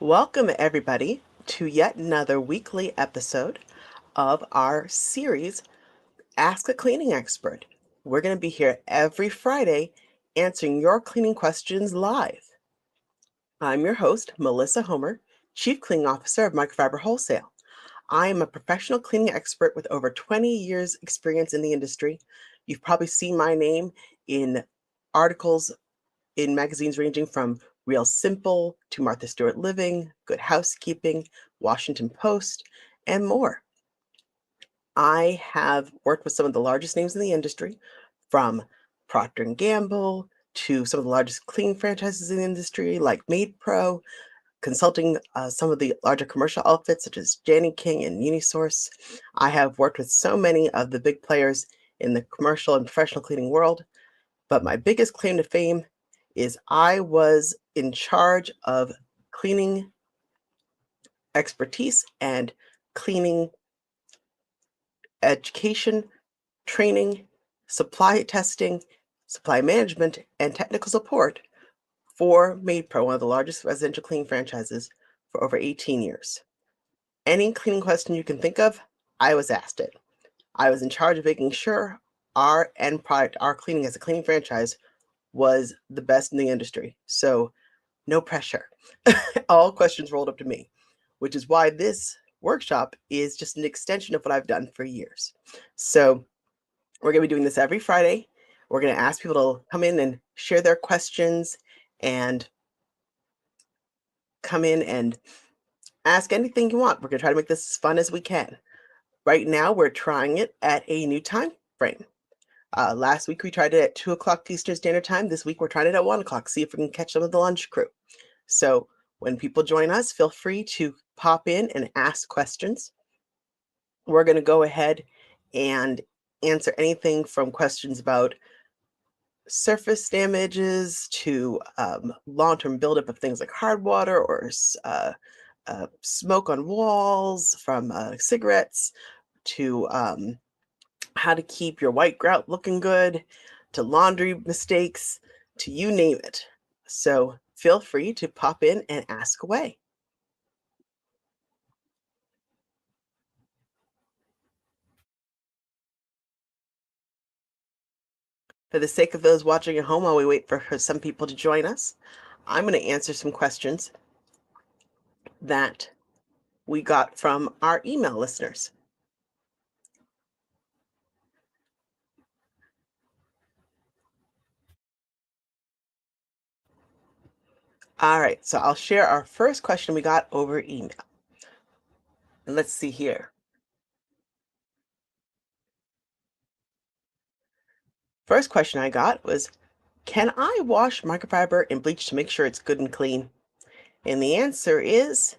Welcome, everybody, to yet another weekly episode of our series, Ask a Cleaning Expert. We're going to be here every Friday answering your cleaning questions live. I'm your host, Melissa Homer, Chief Cleaning Officer of Microfiber Wholesale. I am a professional cleaning expert with over 20 years' experience in the industry. You've probably seen my name in articles in magazines ranging from Real Simple to Martha Stewart Living, Good Housekeeping, Washington Post, and more. I have worked with some of the largest names in the industry, from Procter& and Gamble to some of the largest cleaning franchises in the industry like Made Pro, consulting some of the larger commercial outfits such as Janny King and Unisource. I have worked with so many of the big players in the commercial and professional cleaning world, but my biggest claim to fame is I was in charge of cleaning expertise and cleaning education, training, supply testing, supply management, and technical support for MadePro, one of the largest residential cleaning franchises, for over 18 years. Any cleaning question you can think of, I was asked it. I was in charge of making sure our end product, our cleaning as a cleaning franchise, was the best in the industry. So no pressure. All questions rolled up to me, which is why this workshop is just an extension of what I've done for years. So we're going to be doing this every Friday. We're going to ask people to come in and share their questions and come in and ask anything you want. We're going to try to make this as fun as we can. Right now, we're trying it at a new time frame. Last week, we tried it at 2 o'clock Eastern Standard Time. This week, we're trying it at 1 o'clock, see if we can catch some of the lunch crew. So when people join us, feel free to pop in and ask questions. We're going to go ahead and answer anything from questions about surface damages to long-term buildup of things like hard water or smoke on walls from cigarettes to how to keep your white grout looking good, to laundry mistakes, to you name it. So feel free to pop in and ask away. For the sake of those watching at home while we wait for some people to join us, I'm going to answer some questions that we got from our email listeners. All right, so I'll share our first question we got over email. And let's see here. First question I got was, can I wash microfiber in bleach to make sure it's good and clean? And the answer is,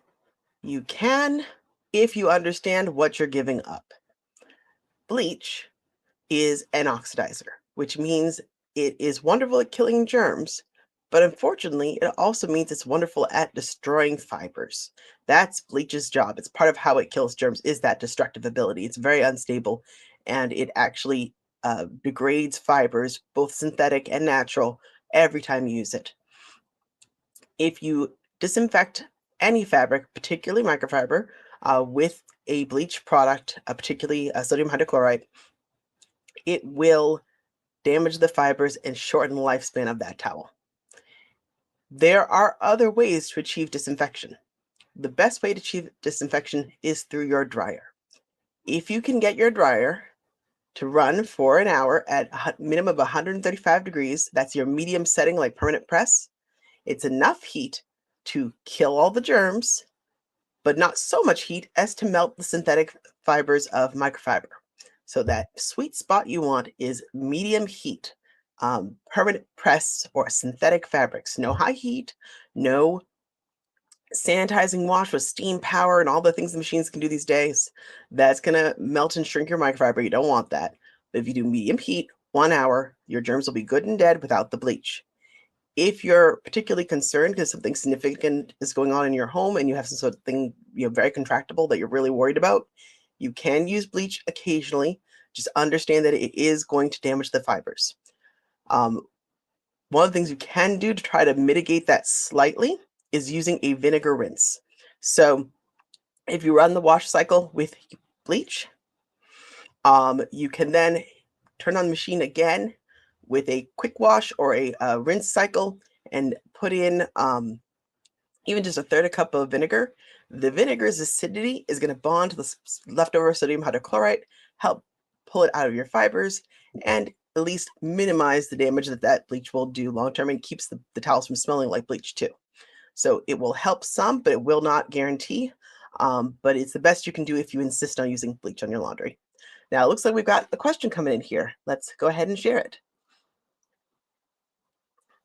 you can if you understand what you're giving up. Bleach is an oxidizer, which means it is wonderful at killing germs, but unfortunately, it also means it's wonderful at destroying fibers. That's bleach's job. It's part of how it kills germs is that destructive ability. It's very unstable, and it actually degrades fibers, both synthetic and natural, every time you use it. If you disinfect any fabric, particularly microfiber, with a bleach product, particularly sodium hydrochloride, it will damage the fibers and shorten the lifespan of that towel. There are other ways to achieve disinfection. The best way to achieve disinfection is through your dryer. If you can get your dryer to run for an hour at a minimum of 135 degrees, that's your medium setting like permanent press, it's enough heat to kill all the germs, but not so much heat as to melt the synthetic fibers of microfiber. So that sweet spot you want is medium heat, permanent press or synthetic fabrics. No high heat, no sanitizing wash with steam power and all the things the machines can do these days. That's going to melt and shrink your microfiber. You don't want that. But if you do medium heat, 1 hour, your germs will be good and dead without the bleach. If you're particularly concerned because something significant is going on in your home and you have some sort of thing, very contractible that you're really worried about, you can use bleach occasionally. Just understand that it is going to damage the fibers. One of the things you can do to try to mitigate that slightly is using a vinegar rinse. So if you run the wash cycle with bleach, you can then turn on the machine again with a quick wash or a rinse cycle and put in even just a third a cup of vinegar. The vinegar's acidity is going to bond to the leftover sodium hydrochloride, help pull it out of your fibers, and at least minimize the damage that that bleach will do long term, and keeps the towels from smelling like bleach too. So it will help some, but it will not guarantee. But it's the best you can do if you insist on using bleach on your laundry. Now it looks like we've got a question coming in here. Let's go ahead and share it.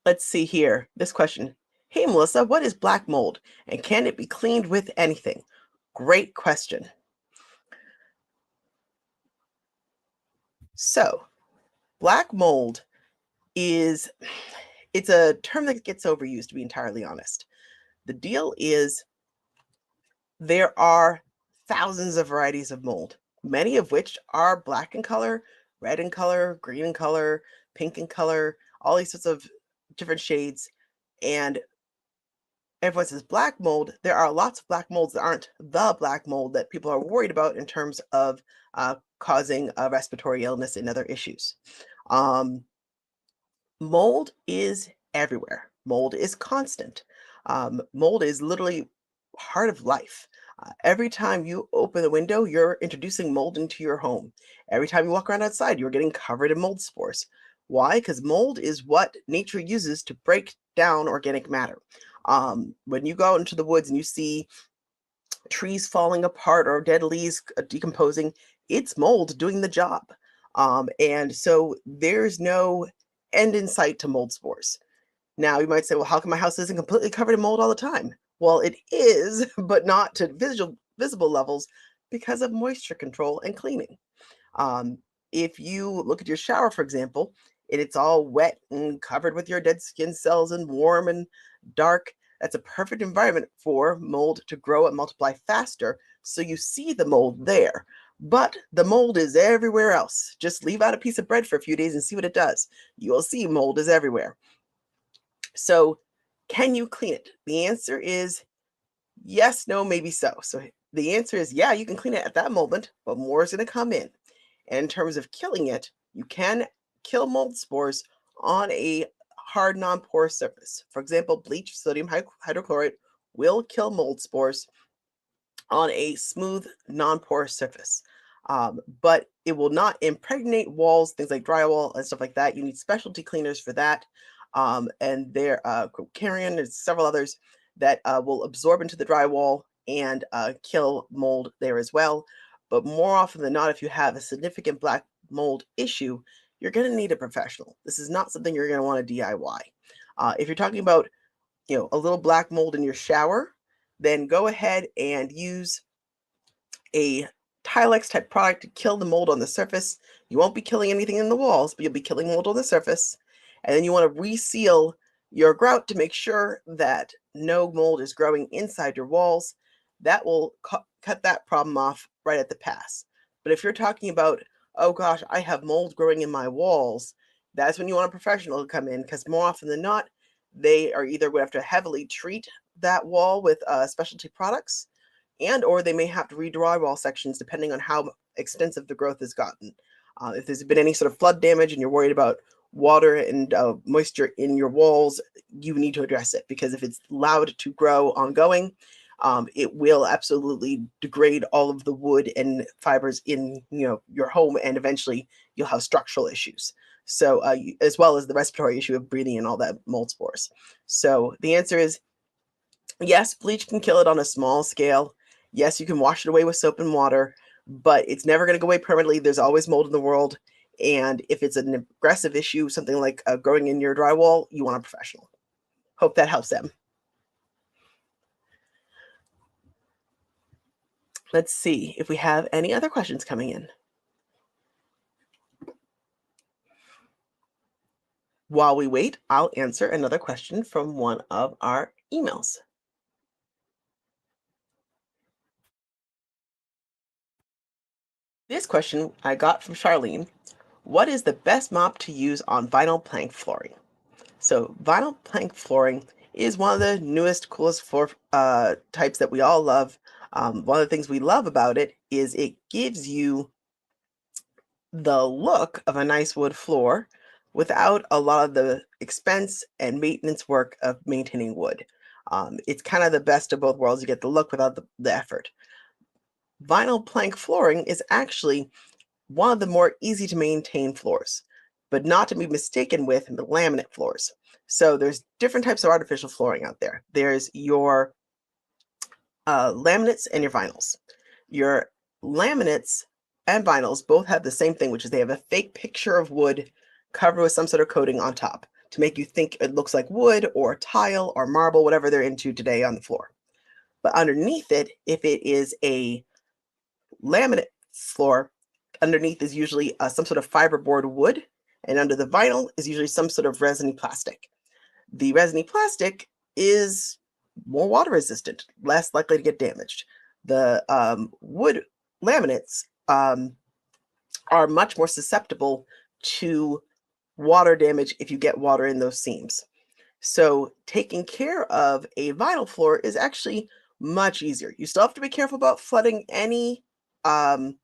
Let's see here. This question. Hey, Melissa, what is black mold and can it be cleaned with anything? Great question. So, black mold is it's a term that gets overused, to be entirely honest. The deal is there are thousands of varieties of mold, many of which are black in color, red in color, green in color, pink in color, all these sorts of different shades. And everyone says black mold. There are lots of black molds that aren't the black mold that people are worried about in terms of causing a respiratory illness and other issues. Um, Mold is everywhere. Mold is constant. Mold is literally part of life. Every time you open the window, you're introducing mold into your home. Every time you walk around outside, you're getting covered in mold spores. Why? Because mold is what nature uses to break down organic matter. When you go out into the woods and you see trees falling apart or dead leaves decomposing, it's mold doing the job. And so there's no end in sight to mold spores. Now, you might say, well, how come my house isn't completely covered in mold all the time? Well, it is, but not to visible levels because of moisture control and cleaning. Um, if you look at your shower, for example, and it's all wet and covered with your dead skin cells and warm and dark, that's a perfect environment for mold to grow and multiply faster. So you see the mold there. But the mold is everywhere else. Just leave out a piece of bread for a few days and see what it does. You will see mold is everywhere. So, can you clean it? The answer is yes, no, maybe so. So, the answer is yeah, you can clean it at that moment, but more is going to come in. And in terms of killing it, you can kill mold spores on a hard, non porous surface. For example, bleach, sodium hydrochloride will kill mold spores on a smooth, non porous surface. But it will not impregnate walls, things like drywall and stuff like that. You need specialty cleaners for that. And there, Carian and several others that will absorb into the drywall and kill mold there as well. But more often than not, if you have a significant black mold issue, you're going to need a professional. This is not something you're going to want to DIY. If you're talking about, a little black mold in your shower, then go ahead and use a Tilex type product to kill the mold on the surface. You won't be killing anything in the walls, but you'll be killing mold on the surface. And then you want to reseal your grout to make sure that no mold is growing inside your walls. That will cut that problem off right at the pass. But if you're talking about, oh gosh, I have mold growing in my walls, that's when you want a professional to come in, because more often than not, they are either going to have to heavily treat that wall with specialty products, and or they may have to redraw wall sections depending on how extensive the growth has gotten. If there's been any sort of flood damage and you're worried about water and moisture in your walls, you need to address it, because if it's allowed to grow ongoing, it will absolutely degrade all of the wood and fibers in your home, and eventually you'll have structural issues. So as well as the respiratory issue of breathing in all that mold spores. So the answer is yes, bleach can kill it on a small scale. Yes, you can wash it away with soap and water, but it's never going to go away permanently. There's always mold in the world. And if it's an aggressive issue, something like growing in your drywall, you want a professional. Hope that helps them. Let's see if we have any other questions coming in. While we wait, I'll answer another question from one of our emails. This question I got from Charlene. What is the best mop to use on vinyl plank flooring? So vinyl plank flooring is one of the newest, coolest floor types that we all love. One of the things we love about it is it gives you the look of a nice wood floor without a lot of the expense and maintenance work of maintaining wood. It's kind of the best of both worlds. You get the look without the effort. Vinyl plank flooring is actually one of the more easy to maintain floors, but not to be mistaken with laminate floors. So there's different types of artificial flooring out there. There's your laminates and your vinyls. Your laminates and vinyls both have the same thing, which is they have a fake picture of wood covered with some sort of coating on top to make you think it looks like wood or tile or marble, whatever they're into today on the floor. But underneath it, if it is a laminate floor, underneath is usually some sort of fiberboard wood, and under the vinyl is usually some sort of resiny plastic. The resiny plastic is more water resistant, less likely to get damaged. The wood laminates are much more susceptible to water damage if you get water in those seams. So taking care of a vinyl floor is actually much easier. You still have to be careful about flooding any um,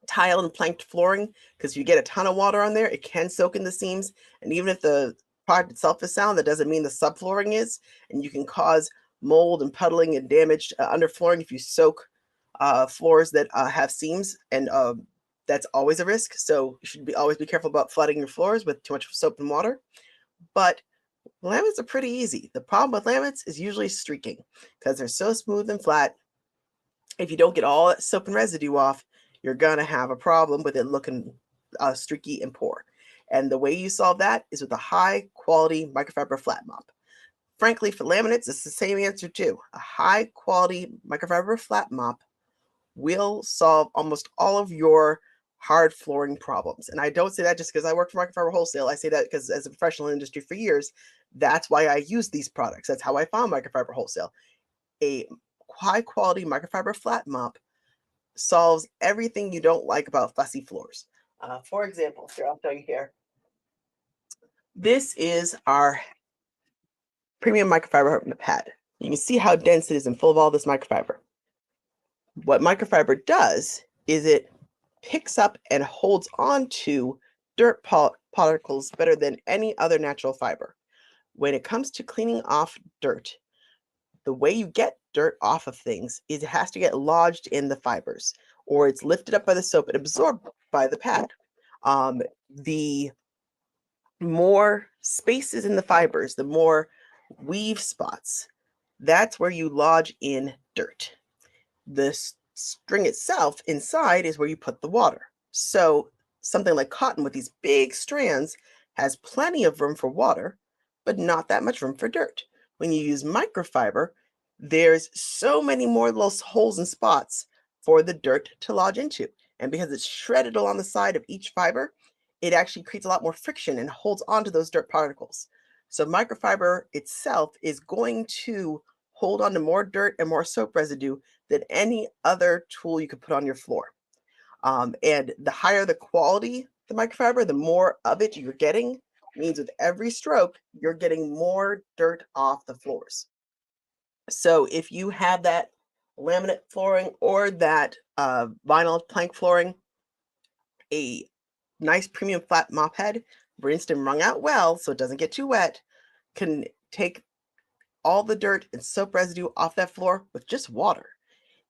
tile and planked flooring because if you get a ton of water on there, it can soak in the seams. And even if the product itself is sound, that doesn't mean the subflooring is. And you can cause mold and puddling and damage underflooring if you soak floors that have seams. And that's always a risk. So you should always be careful about flooding your floors with too much soap and water. But laminates are pretty easy. The problem with laminates is usually streaking because they're so smooth and flat. If you don't get all that soap and residue off, you're going to have a problem with it looking streaky and poor. And the way you solve that is with a high quality microfiber flat mop. Frankly, for laminates, it's the same answer too. A high quality microfiber flat mop will solve almost all of your hard flooring problems. And I don't say that just because I work for Microfiber Wholesale. I say that because as a professional in the industry for years, that's why I use these products. That's how I found Microfiber Wholesale. A high quality microfiber flat mop solves everything you don't like about fussy floors. For example, here, I'll show you here. This is our premium microfiber pad. You can see how dense it is and full of all this microfiber. What microfiber does is it picks up and holds on to dirt particles better than any other natural fiber. When it comes to cleaning off dirt, the way you get dirt off of things is it has to get lodged in the fibers, or it's lifted up by the soap and absorbed by the pad. The more spaces in the fibers, the more weave spots, that's where you lodge in dirt. The string itself inside is where you put the water. So something like cotton with these big strands has plenty of room for water, but not that much room for dirt. When you use microfiber, there's so many more little holes and spots for the dirt to lodge into. And because it's shredded along the side of each fiber, it actually creates a lot more friction and holds onto those dirt particles. So microfiber itself is going to hold on to more dirt and more soap residue than any other tool you could put on your floor. And the higher the quality the microfiber, the more of it you're getting. Means with every stroke, you're getting more dirt off the floors. So if you have that laminate flooring or that vinyl plank flooring, a nice premium flat mop head, rinsed and wrung out well so it doesn't get too wet, can take all the dirt and soap residue off that floor with just water.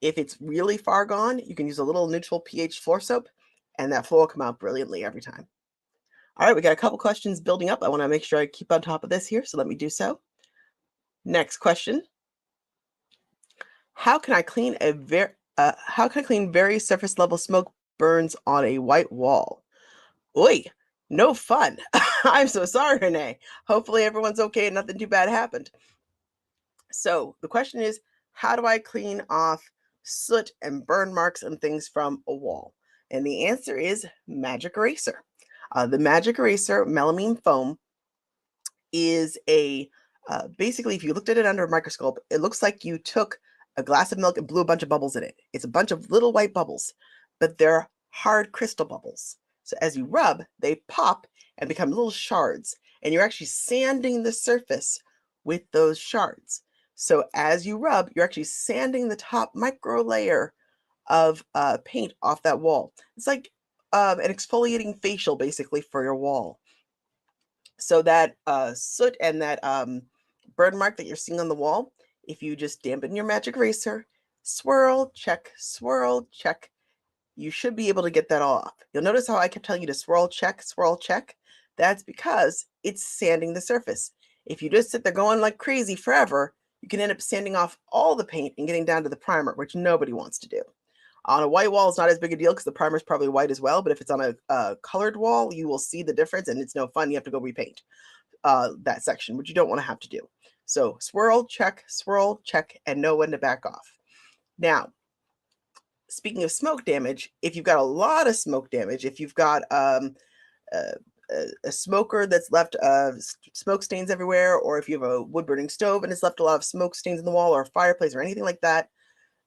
If it's really far gone, you can use a little neutral pH floor soap, and that floor will come out brilliantly every time. All right, we got a couple questions building up. I want to make sure I keep on top of this here, so let me do so. Next question. How can I clean very surface level smoke burns on a white wall? Oi, no fun. I'm so sorry, Renee. Hopefully everyone's okay and nothing too bad happened. So the question is, how do I clean off soot and burn marks and things from a wall? And the answer is magic eraser. The magic eraser melamine foam is basically, if you looked at it under a microscope, it looks like you took a glass of milk and blew a bunch of bubbles in it. It's a bunch of little white bubbles, but they're hard crystal bubbles. So as you rub, they pop and become little shards, and you're actually sanding the surface with those shards. So as you rub, you're actually sanding the top micro layer of paint off that wall. It's like an exfoliating facial basically for your wall. So that soot and that burn mark that you're seeing on the wall, if you just dampen your magic eraser, swirl, check, you should be able to get that all off. You'll notice how I kept telling you to swirl, check, swirl, check. That's because it's sanding the surface. If you just sit there going like crazy forever, you can end up sanding off all the paint and getting down to the primer, which nobody wants to do. On a white wall, it's not as big a deal because the primer is probably white as well. But if it's on a colored wall, you will see the difference and it's no fun. You have to go repaint that section, which you don't want to have to do. So swirl, check, and know when to back off. Now, speaking of smoke damage, if you've got a lot of smoke damage, if you've got a, a smoker that's left smoke stains everywhere, or if you have a wood burning stove and it's left a lot of smoke stains in the wall or a fireplace or anything like that,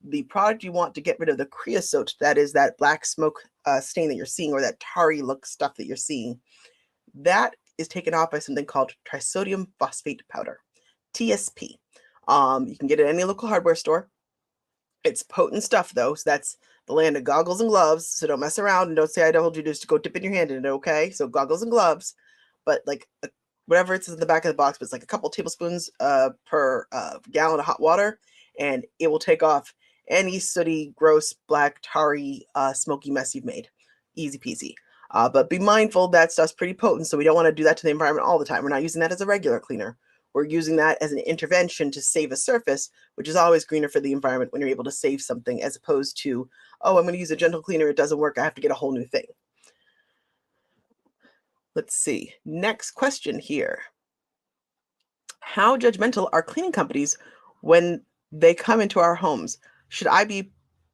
the product you want to get rid of the creosote, that is that black smoke stain that you're seeing, or that tarry look stuff that you're seeing, that is taken off by something called trisodium phosphate powder, TSP. You can get it at any local hardware store. It's potent stuff though, so that's the land of goggles and gloves, so don't mess around and don't say I told you just to go dip in your hand in it, okay? So goggles and gloves, but like whatever it says in the back of the box, but it's like a couple tablespoons per gallon of hot water, and it will take off any sooty, gross, black, tarry, smoky mess you've made. Easy peasy. But be mindful that stuff's pretty potent, so we don't want to do that to the environment all the time. We're not using that as a regular cleaner. We're using that as an intervention to save a surface, which is always greener for the environment when you're able to save something, as opposed to, oh, I'm going to use a gentle cleaner, it doesn't work, I have to get a whole new thing. Let's see. Next question here. How judgmental are cleaning companies when they come into our homes? Should I be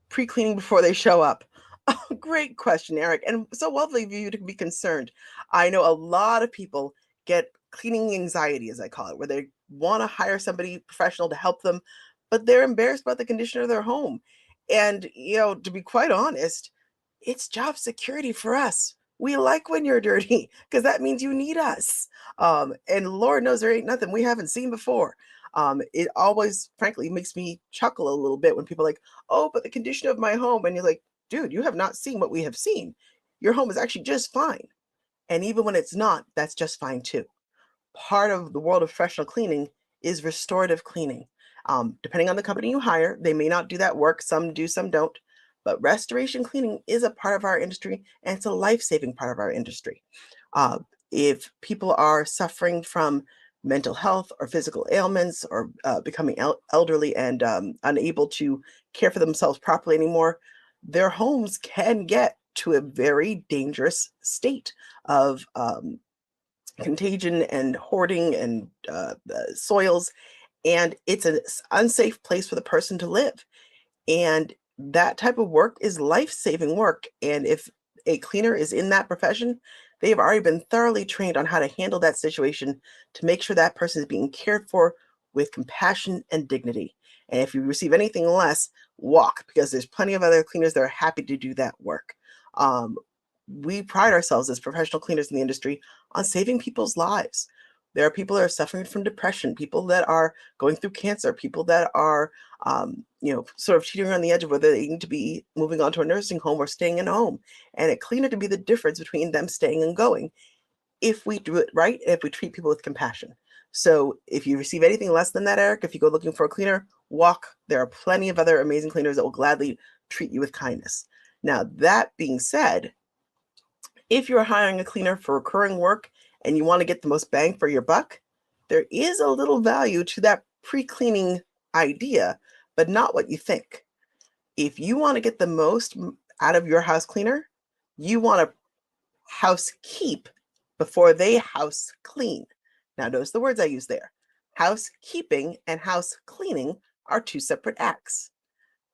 pre-cleaning before they show up? Oh, great question, Eric. And so lovely of you to be concerned. I know a lot of people get cleaning anxiety, as I call it, where they want to hire somebody professional to help them, but they're embarrassed about the condition of their home. And, to be quite honest, it's job security for us. We like when you're dirty because that means you need us. And Lord knows there ain't nothing we haven't seen before. It always, frankly, makes me chuckle a little bit when people are like, oh, but the condition of my home. And you're like, dude, you have not seen what we have seen. Your home is actually just fine. And even when it's not, that's just fine too. Part of the world of professional cleaning is restorative cleaning. Depending on the company you hire, they may not do that work. Some do, some don't. But restoration cleaning is a part of our industry, and it's a life-saving part of our industry. If people are suffering from mental health or physical ailments, or becoming elderly and unable to care for themselves properly anymore, their homes can get to a very dangerous state of contagion and hoarding and soils, and it's an unsafe place for the person to live. And that type of work is life-saving work. And if a cleaner is in that profession, they've already been thoroughly trained on how to handle that situation to make sure that person is being cared for with compassion and dignity. And if you receive anything less, walk, because there's plenty of other cleaners that are happy to do that work. We pride ourselves as professional cleaners in the industry on saving people's lives. There are people that are suffering from depression, people that are going through cancer, people that are, sort of teetering on the edge of whether they need to be moving on to a nursing home or staying in a home. And a cleaner can be the difference between them staying and going if we do it right and if we treat people with compassion. So if you receive anything less than that, Eric, if you go looking for a cleaner, walk. There are plenty of other amazing cleaners that will gladly treat you with kindness. Now, that being said, if you're hiring a cleaner for recurring work and you want to get the most bang for your buck, there is a little value to that pre-cleaning idea, but not what you think. If you want to get the most out of your house cleaner, you want to housekeep before they house clean. Now, notice the words I use there. Housekeeping and house cleaning are two separate acts.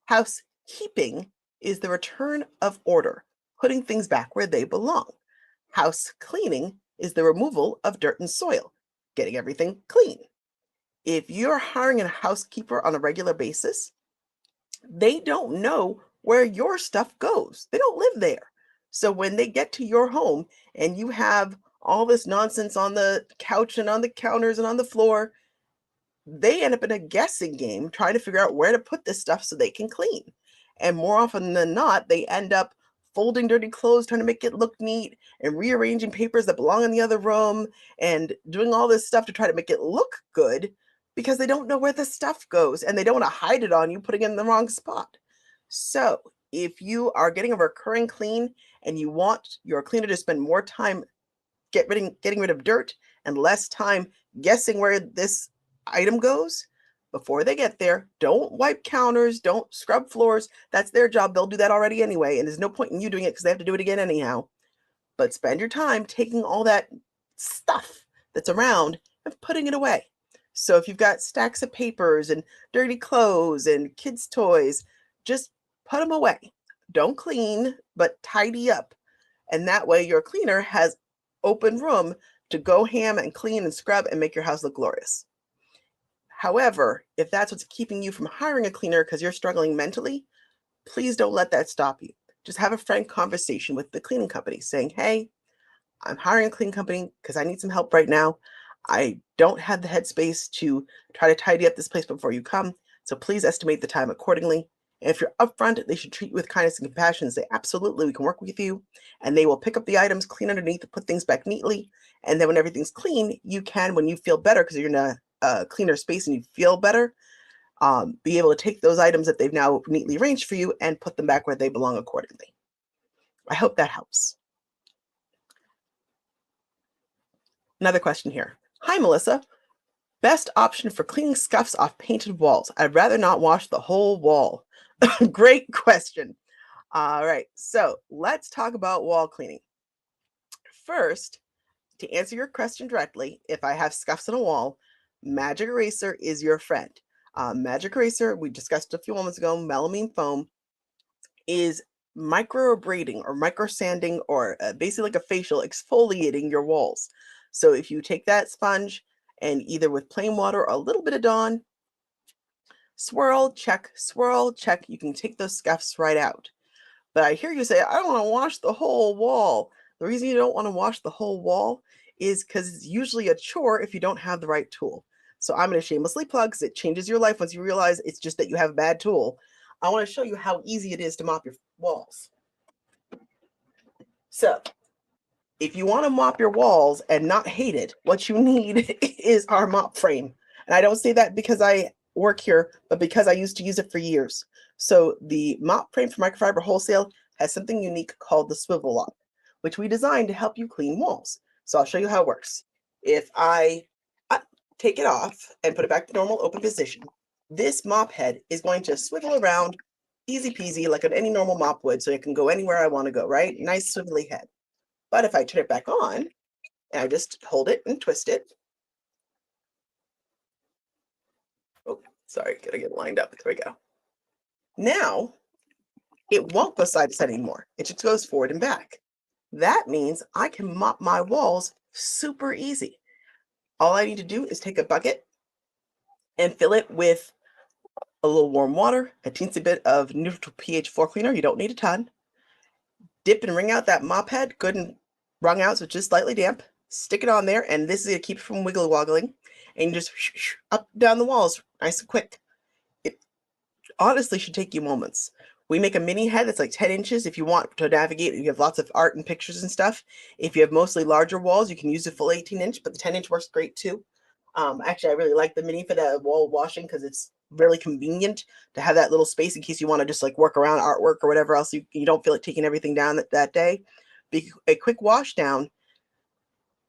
Housekeeping is the return of order, putting things back where they belong. House cleaning is the removal of dirt and soil, getting everything clean. If you're hiring a housekeeper on a regular basis, they don't know where your stuff goes. They don't live there. So when they get to your home and you have all this nonsense on the couch and on the counters and on the floor, they end up in a guessing game trying to figure out where to put this stuff so they can clean. And more often than not, they end up folding dirty clothes, trying to make it look neat, and rearranging papers that belong in the other room, and doing all this stuff to try to make it look good because they don't know where the stuff goes and they don't want to hide it on you putting it in the wrong spot. So, if you are getting a recurring clean and you want your cleaner to spend more time getting rid of dirt and less time guessing where this item goes before they get there, don't wipe counters, don't scrub floors. That's their job. They'll do that already anyway. And there's no point in you doing it because they have to do it again anyhow. But spend your time taking all that stuff that's around and putting it away. So if you've got stacks of papers and dirty clothes and kids' toys, just put them away. Don't clean, but tidy up. And that way your cleaner has open room to go ham and clean and scrub and make your house look glorious. However, if that's what's keeping you from hiring a cleaner because you're struggling mentally, please don't let that stop you. Just have a frank conversation with the cleaning company saying, hey, I'm hiring a cleaning company because I need some help right now. I don't have the headspace to try to tidy up this place before you come. So please estimate the time accordingly. And if you're upfront, they should treat you with kindness and compassion and say, absolutely, we can work with you. And they will pick up the items, clean underneath, put things back neatly. And then when everything's clean, you can, when you feel better, because you're in a cleaner space and you feel better, be able to take those items that they've now neatly arranged for you and put them back where they belong accordingly. I hope that helps. Another question here. Hi, Melissa. Best option for cleaning scuffs off painted walls. I'd rather not wash the whole wall. Great question. All right, so let's talk about wall cleaning. First, to answer your question directly, if I have scuffs on a wall, Magic Eraser is your friend. Magic Eraser, we discussed a few moments ago, melamine foam, is microabrading or micro sanding or basically like a facial exfoliating your walls. So if you take that sponge and either with plain water or a little bit of Dawn, swirl, check, you can take those scuffs right out. But I hear you say, I don't want to wash the whole wall. The reason you don't want to wash the whole wall is because it's usually a chore if you don't have the right tool. So I'm going to shamelessly plug because it changes your life once you realize it's just that you have a bad tool. I want to show you how easy it is to mop your walls. So if you want to mop your walls and not hate it, what you need is our mop frame. And I don't say that because I work here, but because I used to use it for years. So the mop frame for Microfiber Wholesale has something unique called the swivel lock, which we designed to help you clean walls. So I'll show you how it works. If I take it off and put it back to normal open position, this mop head is going to swivel around easy peasy like any normal mop would, so it can go anywhere I want to go, right? Nice swivelly head. But if I turn it back on and I just hold it and twist it. Oh, sorry, gotta get lined up. There we go. Now it won't go side to side anymore. It just goes forward and back. That means I can mop my walls super easy. All I need to do is take a bucket and fill it with a little warm water, a teensy bit of neutral pH floor cleaner. You don't need a ton. Dip and wring out that mop head, good and wrung out, so just slightly damp. Stick it on there, and this is going to keep it from wiggly woggling. And you just up down the walls, nice and quick. It honestly should take you moments. We make a mini head that's like 10 inches if you want to navigate. You have lots of art and pictures and stuff. If you have mostly larger walls, you can use the full 18-inch, but the 10-inch works great too. Actually, I really like the mini for the wall washing because it's really convenient to have that little space in case you want to just like work around artwork or whatever else you don't feel like taking everything down that day. A quick wash down,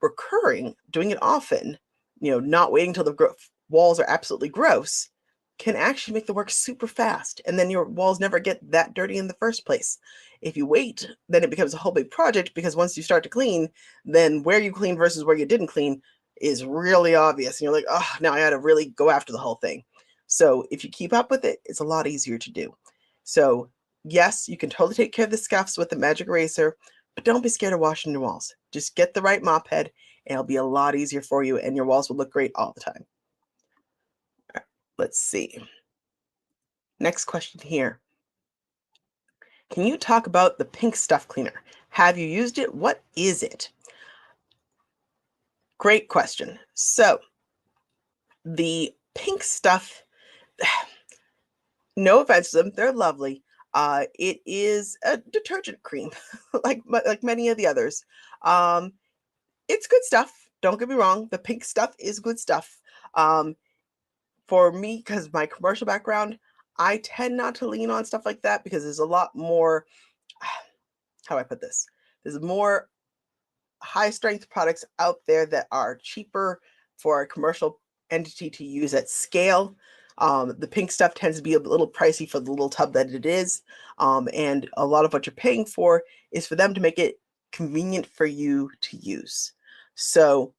recurring, doing it often, not waiting until the walls are absolutely gross, can actually make the work super fast. And then your walls never get that dirty in the first place. If you wait, then it becomes a whole big project because once you start to clean, then where you clean versus where you didn't clean is really obvious. And you're like, oh, now I got to really go after the whole thing. So if you keep up with it, it's a lot easier to do. So yes, you can totally take care of the scuffs with the Magic Eraser, but don't be scared of washing your walls. Just get the right mop head and it'll be a lot easier for you and your walls will look great all the time. All right, let's see. Next question here. Can you talk about the pink stuff cleaner? Have you used it? What is it? Great question. So the Pink Stuff, no offense to them, they're lovely. It is a detergent cream, like many of the others. Um, it's good stuff. Don't get me wrong. The Pink Stuff is good stuff. Um, for me, because my commercial background, I tend not to lean on stuff like that because there's a lot more. How do I put this? There's more high strength products out there that are cheaper for a commercial entity to use at scale. The Pink Stuff tends to be a little pricey for the little tub that it is. And a lot of what you're paying for is for them to make it convenient for you to use. So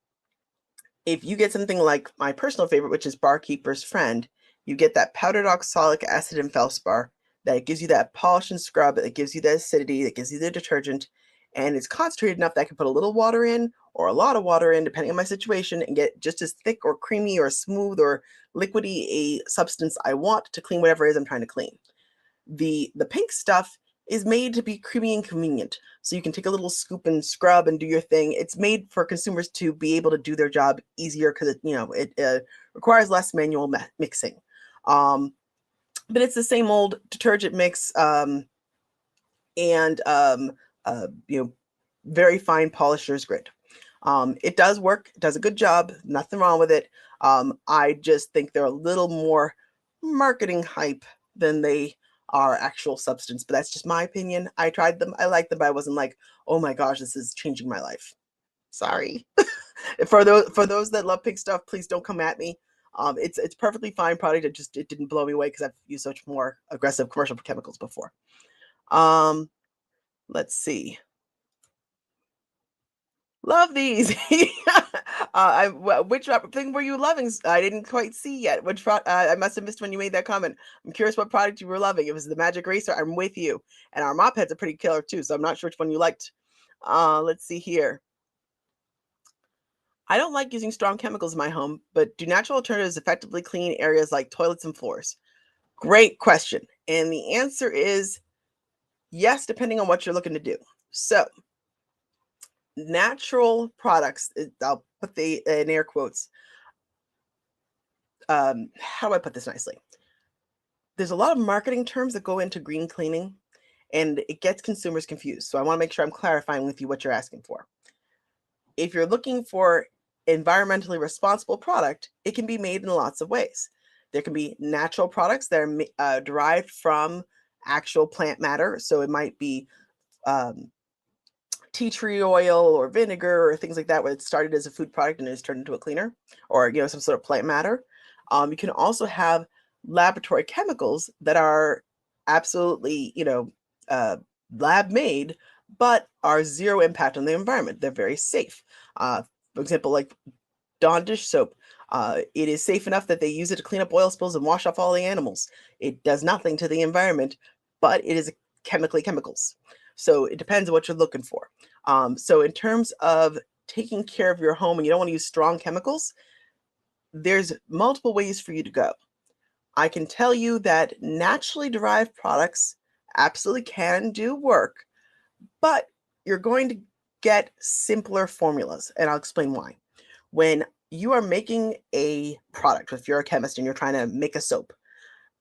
if you get something like my personal favorite, which is Barkeeper's Friend, you get that powdered oxalic acid and feldspar that gives you that polish and scrub, that gives you the acidity, that gives you the detergent, and it's concentrated enough that I can put a little water in or a lot of water in, depending on my situation, and get just as thick or creamy or smooth or liquidy a substance I want to clean whatever it is I'm trying to clean. The Pink Stuff is made to be creamy and convenient. So you can take a little scoop and scrub and do your thing. It's made for consumers to be able to do their job easier because it requires less manual mixing. Um, but it's the same old detergent mix and very fine polisher's grit. It does work, it does a good job, nothing wrong with it. I just think they're a little more marketing hype than they are actual substance, but that's just my opinion. I tried them, I liked them, but I wasn't like, oh my gosh, this is changing my life. Sorry. For those that love Pink Stuff, please don't come at me. It's perfectly fine product. It didn't blow me away because I've used such more aggressive commercial chemicals before. Um, let's see. Love these. Which thing were you loving? I didn't quite see yet. I must have missed when you made that comment. I'm curious what product you were loving. It was the Magic Eraser. I'm with you. And our mop heads are pretty killer too, so I'm not sure which one you liked. Let's see here. I don't like using strong chemicals in my home, but do natural alternatives effectively clean areas like toilets and floors? Great question. And the answer is yes, depending on what you're looking to do. So, natural products, I'll put the in air quotes. How do I put this nicely? There's a lot of marketing terms that go into green cleaning and it gets consumers confused. So I want to make sure I'm clarifying with you what you're asking for. If you're looking for environmentally responsible product, it can be made in lots of ways. There can be natural products that are derived from actual plant matter. So it might be um, tea tree oil or vinegar or things like that, where it started as a food product and is turned into a cleaner, or some sort of plant matter. You can also have laboratory chemicals that are absolutely uh, lab made, but are zero impact on the environment. They're very safe. For example, like Dawn dish soap. It is safe enough that they use it to clean up oil spills and wash off all the animals. It does nothing to the environment, but it is chemicals. So it depends on what you're looking for. So in terms of taking care of your home and you don't want to use strong chemicals, there's multiple ways for you to go. I can tell you that naturally derived products absolutely can do work, but you're going to get simpler formulas, and I'll explain why. When you are making a product, if you're a chemist and you're trying to make a soap,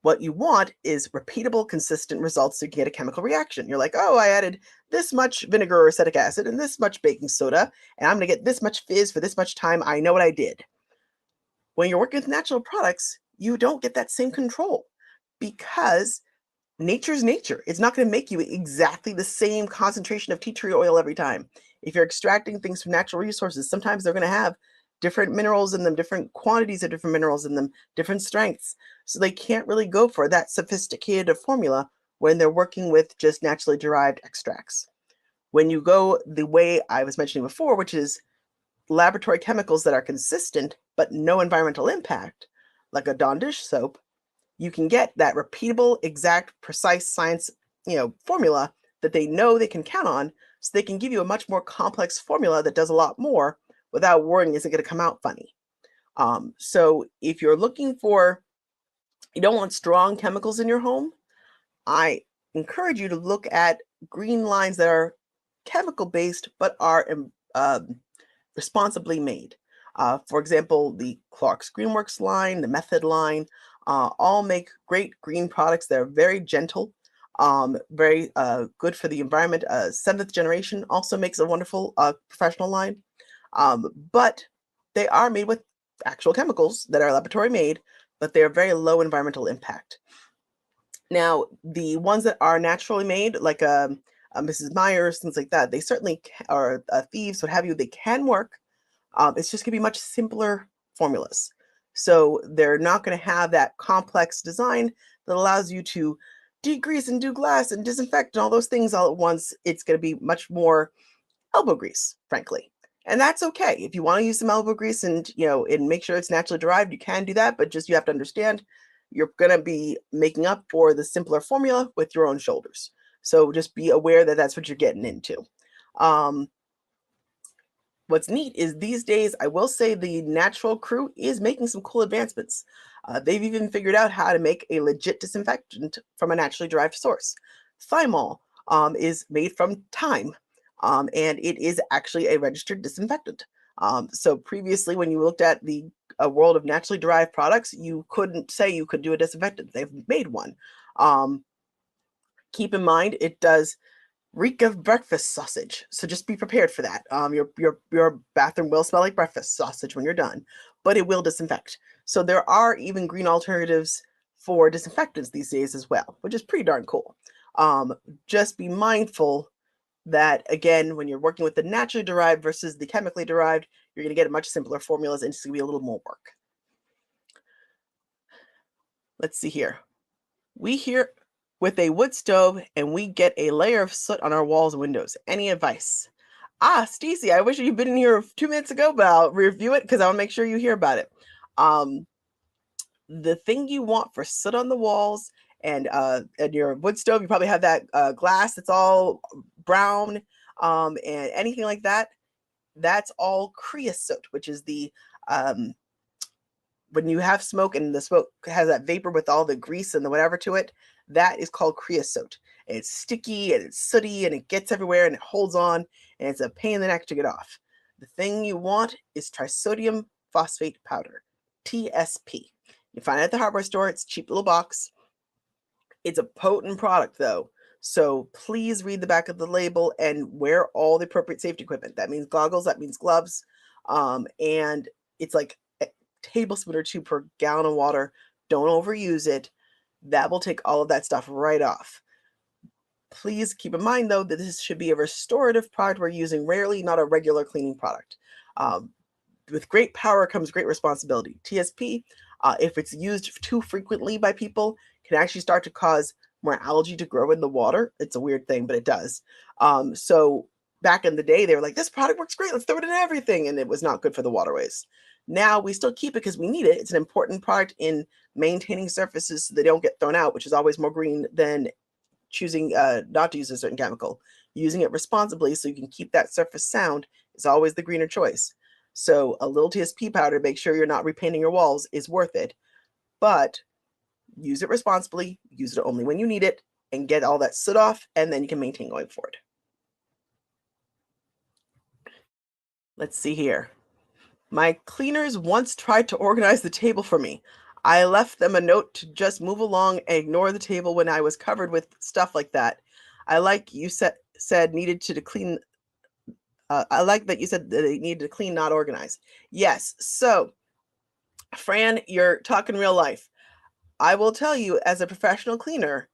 what you want is repeatable, consistent results so you can get a chemical reaction. You're like, oh, I added this much vinegar or acetic acid and this much baking soda, and I'm going to get this much fizz for this much time. I know what I did. When you're working with natural products, you don't get that same control because nature's nature. It's not going to make you exactly the same concentration of tea tree oil every time. If you're extracting things from natural resources, sometimes they're going to have different minerals in them, different quantities of different minerals in them, different strengths. So they can't really go for that sophisticated a formula when they're working with just naturally derived extracts. When you go the way I was mentioning before, which is laboratory chemicals that are consistent but no environmental impact, like a Dawn dish soap, you can get that repeatable, exact, precise science, formula that they know they can count on, so they can give you a much more complex formula that does a lot more without worrying is it going to come out funny. So if you're looking for, you don't want strong chemicals in your home, I encourage you to look at green lines that are chemical based but are responsibly made. For example, the Clark's Greenworks line, the Method line, all make great green products that are very gentle, very good for the environment. Seventh Generation also makes a wonderful professional line, but they are made with actual chemicals that are laboratory made, but they are very low environmental impact. Now, the ones that are naturally made, like Mrs. Myers, things like that, they certainly or Thieves, what have you, they can work. It's just going to be much simpler formulas. So they're not going to have that complex design that allows you to degrease and do glass and disinfect and all those things all at once. It's going to be much more elbow grease, frankly. And that's okay. If you want to use some elbow grease and, and make sure it's naturally derived, you can do that, but just you have to understand you're going to be making up for the simpler formula with your own shoulders. So just be aware that that's what you're getting into. What's neat is these days, I will say the natural crew is making some cool advancements. They've even figured out how to make a legit disinfectant from a naturally derived source. Thymol is made from thyme, and it is actually a registered disinfectant. So previously, when you looked at the world of naturally derived products, you couldn't say you could do a disinfectant. They've made one. Keep in mind, it does reek of breakfast sausage, so just be prepared for that. Your bathroom will smell like breakfast sausage when you're done, but it will disinfect. So there are even green alternatives for disinfectants these days as well, which is pretty darn cool. Just be mindful that, again, when you're working with the naturally derived versus the chemically derived, you're going to get much simpler formulas, and it's going to be a little more work. Let's see here. We here with a wood stove and we get a layer of soot on our walls and windows. Any advice? Stacey, I wish you'd been in here 2 minutes ago, but I'll review it because I want to make sure you hear about it. The thing you want for soot on the walls and your wood stove, you probably have that glass that's all brown and anything like that. That's all creosote, which is the when you have smoke and the smoke has that vapor with all the grease and the whatever to it, that is called creosote. And it's sticky and it's sooty and it gets everywhere and it holds on and it's a pain in the neck to get off. The thing you want is trisodium phosphate powder, TSP. You find it at the hardware store. It's a cheap little box. It's a potent product though. So please read the back of the label and wear all the appropriate safety equipment. That means goggles, that means gloves. And it's like tablespoon or 2 per gallon of water. Don't overuse it. That will take all of that stuff right off. Please keep in mind, though, that this should be a restorative product we're using rarely, not a regular cleaning product. With great power comes great responsibility. TSP, if it's used too frequently by people, can actually start to cause more algae to grow in the water. It's a weird thing, but it does. So back in the day, they were like, this product works great. Let's throw it in everything. And it was not good for the waterways. Now we still keep it because we need it. It's an important product in maintaining surfaces so they don't get thrown out, which is always more green than choosing not to use a certain chemical. Using it responsibly so you can keep that surface sound is always the greener choice. So a little TSP powder, make sure you're not repainting your walls, is worth it. But use it responsibly, use it only when you need it, and get all that soot off, and then you can maintain going forward. Let's see here. My cleaners once tried to organize the table for me. I left them a note to just move along and ignore the table when I was covered with stuff like that. I like you said needed to clean. I like that you said that they needed to clean, not organize. Yes. So, Fran, you're talking real life. I will tell you, as a professional cleaner,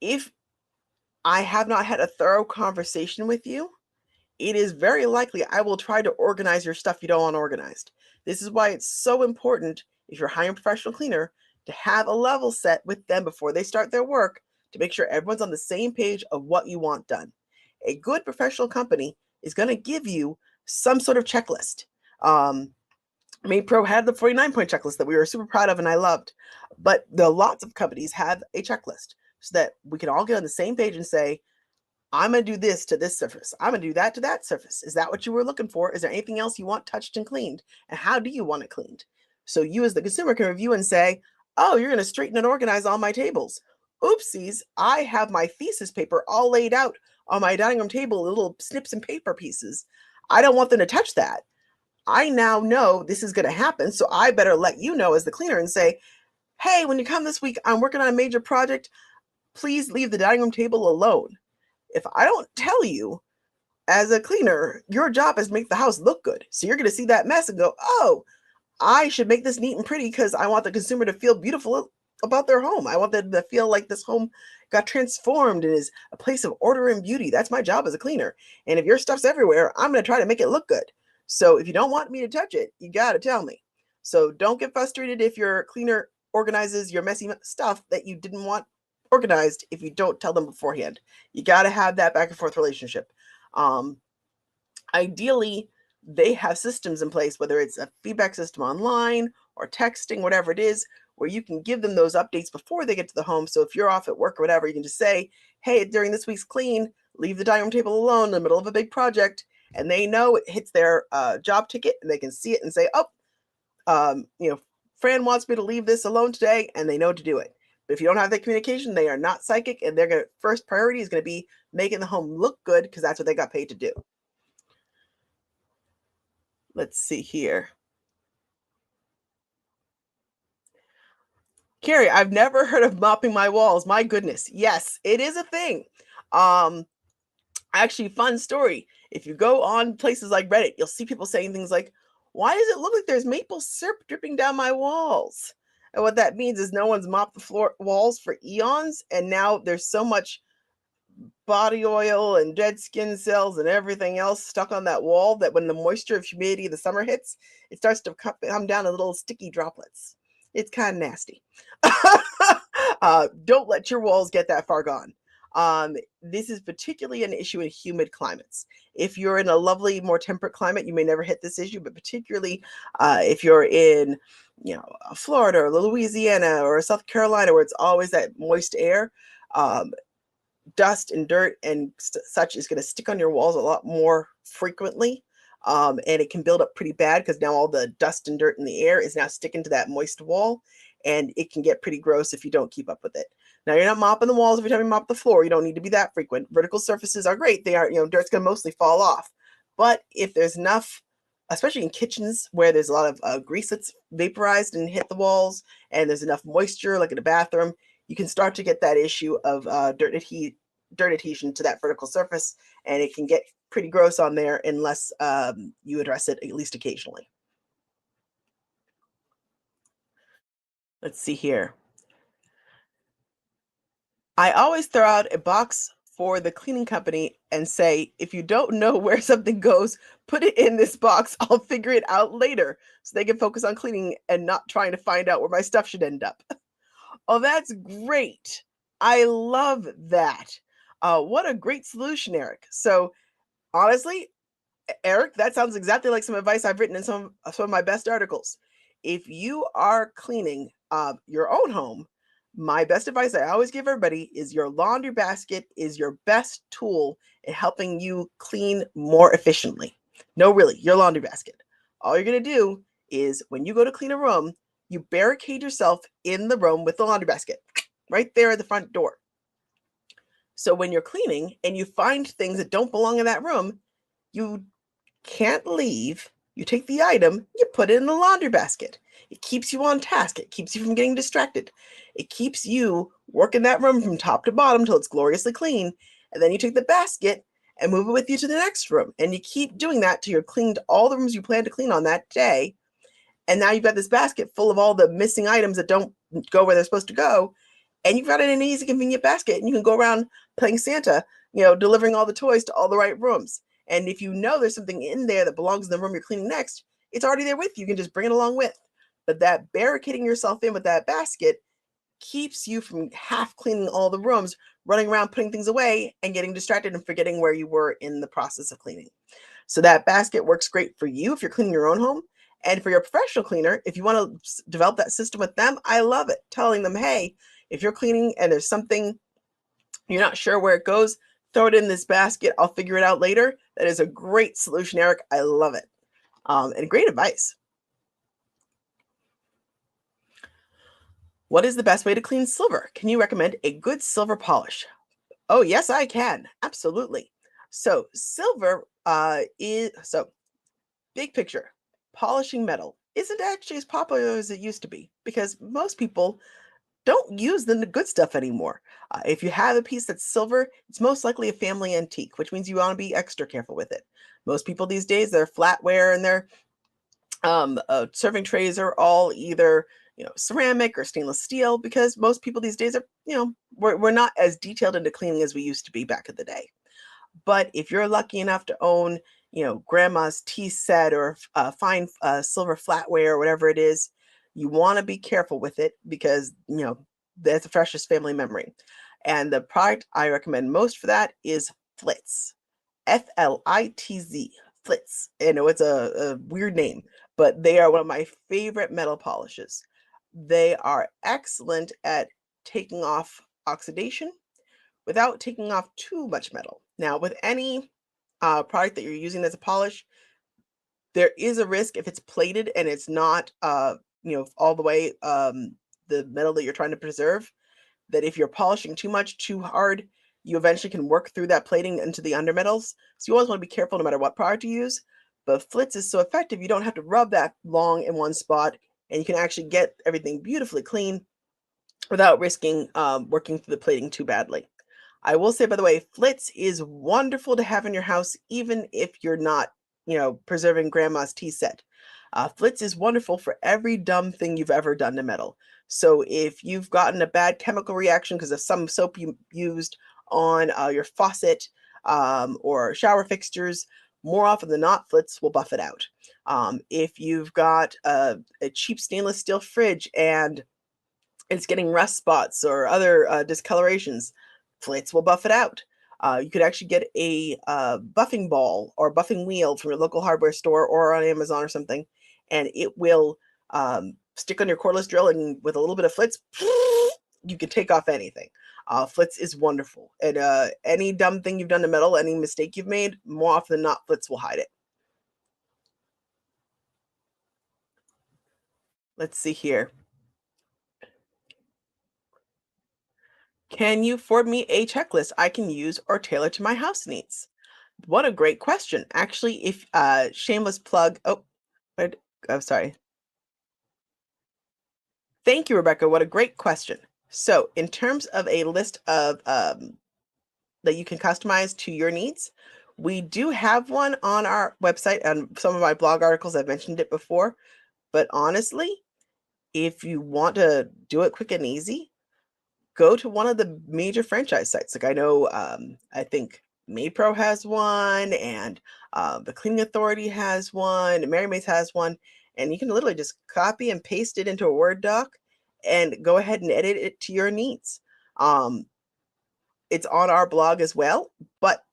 if I have not had a thorough conversation with you, it is very likely I will try to organize your stuff you don't want organized. This is why it's so important, if you're hiring a professional cleaner, to have a level set with them before they start their work to make sure everyone's on the same page of what you want done. A good professional company is going to give you some sort of checklist. MaidPro had the 49-point checklist that we were super proud of and I loved. But lots of companies have a checklist so that we can all get on the same page and say, I'm going to do this to this surface. I'm going to do that to that surface. Is that what you were looking for? Is there anything else you want touched and cleaned? And how do you want it cleaned? So you as the consumer can review and say, oh, you're going to straighten and organize all my tables. Oopsies, I have my thesis paper all laid out on my dining room table, little snips and paper pieces. I don't want them to touch that. I now know this is going to happen. So I better let you know as the cleaner and say, hey, when you come this week, I'm working on a major project. Please leave the dining room table alone. If I don't tell you as a cleaner, your job is to make the house look good. So you're going to see that mess and go, oh, I should make this neat and pretty because I want the consumer to feel beautiful about their home. I want them to feel like this home got transformed and is a place of order and beauty. That's my job as a cleaner. And if your stuff's everywhere, I'm going to try to make it look good. So if you don't want me to touch it, you got to tell me. So don't get frustrated if your cleaner organizes your messy stuff that you didn't want organized if you don't tell them beforehand. You got to have that back and forth relationship. Um, Ideally, they have systems in place, whether it's a feedback system online or texting, whatever it is, where you can give them those updates before they get to the home. So if you're off at work or whatever, you can just say, hey, during this week's clean, leave the dining room table alone in the middle of a big project. And they know it hits their job ticket and they can see it and say, oh, Fran wants me to leave this alone today, and they know to do it. But if you don't have that communication, they are not psychic, and their first priority is going to be making the home look good because that's what they got paid to do. Let's see here. Carrie, I've never heard of mopping my walls. My goodness. Yes, it is a thing. Actually, fun story. If you go on places like Reddit, you'll see people saying things like, why does it look like there's maple syrup dripping down my walls? And what that means is no one's mopped the walls for eons. And now there's so much body oil and dead skin cells and everything else stuck on that wall that when the moisture of humidity of the summer hits, it starts to come down in little sticky droplets. It's kind of nasty. Don't let your walls get that far gone. This is particularly an issue in humid climates. If you're in a lovely, more temperate climate, you may never hit this issue, but particularly if you're in, Florida or Louisiana or South Carolina, where it's always that moist air, dust and dirt and such is going to stick on your walls a lot more frequently. And it can build up pretty bad because now all the dust and dirt in the air is now sticking to that moist wall. And it can get pretty gross if you don't keep up with it. Now, you're not mopping the walls every time you mop the floor. You don't need to be that frequent. Vertical surfaces are great. They are, dirt's going to mostly fall off. But if there's enough, especially in kitchens where there's a lot of grease that's vaporized and hit the walls, and there's enough moisture, like in a bathroom, you can start to get that issue of dirt adhesion to that vertical surface, and it can get pretty gross on there unless you address it at least occasionally. Let's see here. I always throw out a box for the cleaning company and say, if you don't know where something goes, put it in this box. I'll figure it out later so they can focus on cleaning and not trying to find out where my stuff should end up. Oh, that's great. I love that. What a great solution, Eric. So, honestly, Eric, that sounds exactly like some advice I've written in some of my best articles. If you are cleaning your own home, my best advice I always give everybody is your laundry basket is your best tool in helping you clean more efficiently. No, really, your laundry basket. All you're going to do is when you go to clean a room, you barricade yourself in the room with the laundry basket right there at the front door. So when you're cleaning and you find things that don't belong in that room, you can't leave. You take the item, you put it in the laundry basket. It keeps you on task. It keeps you from getting distracted. It keeps you working that room from top to bottom till it's gloriously clean. And then you take the basket and move it with you to the next room. And you keep doing that till you're cleaned all the rooms you plan to clean on that day. And now you've got this basket full of all the missing items that don't go where they're supposed to go. And you've got it in an easy, convenient basket. And you can go around playing Santa, delivering all the toys to all the right rooms. And if you know there's something in there that belongs in the room you're cleaning next, it's already there with you. You can just bring it along with. But that barricading yourself in with that basket keeps you from half cleaning all the rooms, running around putting things away and getting distracted and forgetting where you were in the process of cleaning. So that basket works great for you if you're cleaning your own home. And for your professional cleaner, if you want to develop that system with them, I love it. Telling them, hey, if you're cleaning and there's something you're not sure where it goes, throw it in this basket. I'll figure it out later. That is a great solution, Eric. I love it. And great advice. What is the best way to clean silver? Can you recommend a good silver polish? Oh, yes, I can. Absolutely. So silver big picture. polishing metal isn't actually as popular as it used to be because most people don't use the good stuff anymore. If you have a piece that's silver, it's most likely a family antique, which means you want to be extra careful with it. Most people these days, their flatware and their serving trays are all either ceramic or stainless steel because most people these days are we're not as detailed into cleaning as we used to be back in the day. But if you're lucky enough to own, grandma's tea set or fine silver flatware or whatever it is, you want to be careful with it because, that's the freshest family memory. And the product I recommend most for that is Flitz. Flitz. Flitz. I know it's a weird name, but they are one of my favorite metal polishes. They are excellent at taking off oxidation without taking off too much metal. Now, with any product that you're using as a polish, there is a risk if it's plated and it's not, all the way the metal that you're trying to preserve, that if you're polishing too much, too hard, you eventually can work through that plating into the undermetals. So you always want to be careful no matter what product you use. But Flitz is so effective, you don't have to rub that long in one spot, and you can actually get everything beautifully clean without risking working through the plating too badly. I will say, by the way, Flitz is wonderful to have in your house, even if you're not, preserving grandma's tea set. Flitz is wonderful for every dumb thing you've ever done to metal. So if you've gotten a bad chemical reaction because of some soap you used on your faucet or shower fixtures, more often than not, Flitz will buff it out. If you've got a cheap stainless steel fridge and it's getting rust spots or other discolorations, Flitz will buff it out. You could actually get a buffing ball or buffing wheel from your local hardware store or on Amazon or something, and it will stick on your cordless drill, and with a little bit of Flitz, you can take off anything. Flitz is wonderful. And any dumb thing you've done to metal, any mistake you've made, more often than not, Flitz will hide it. Let's see here. Can you forward me a checklist I can use or tailor to my house needs? What a great question. Actually, if shameless plug. Oh, wait, oh, sorry. Thank you, Rebecca. What a great question. So, in terms of a list of that you can customize to your needs, we do have one on our website and some of my blog articles. I've mentioned it before, but honestly, if you want to do it quick and easy, go to one of the major franchise sites. Like I know, I think Maypro has one, and the Cleaning Authority has one, Mary May's has one, and you can literally just copy and paste it into a Word doc and go ahead and edit it to your needs. Um, it's on our blog as well, but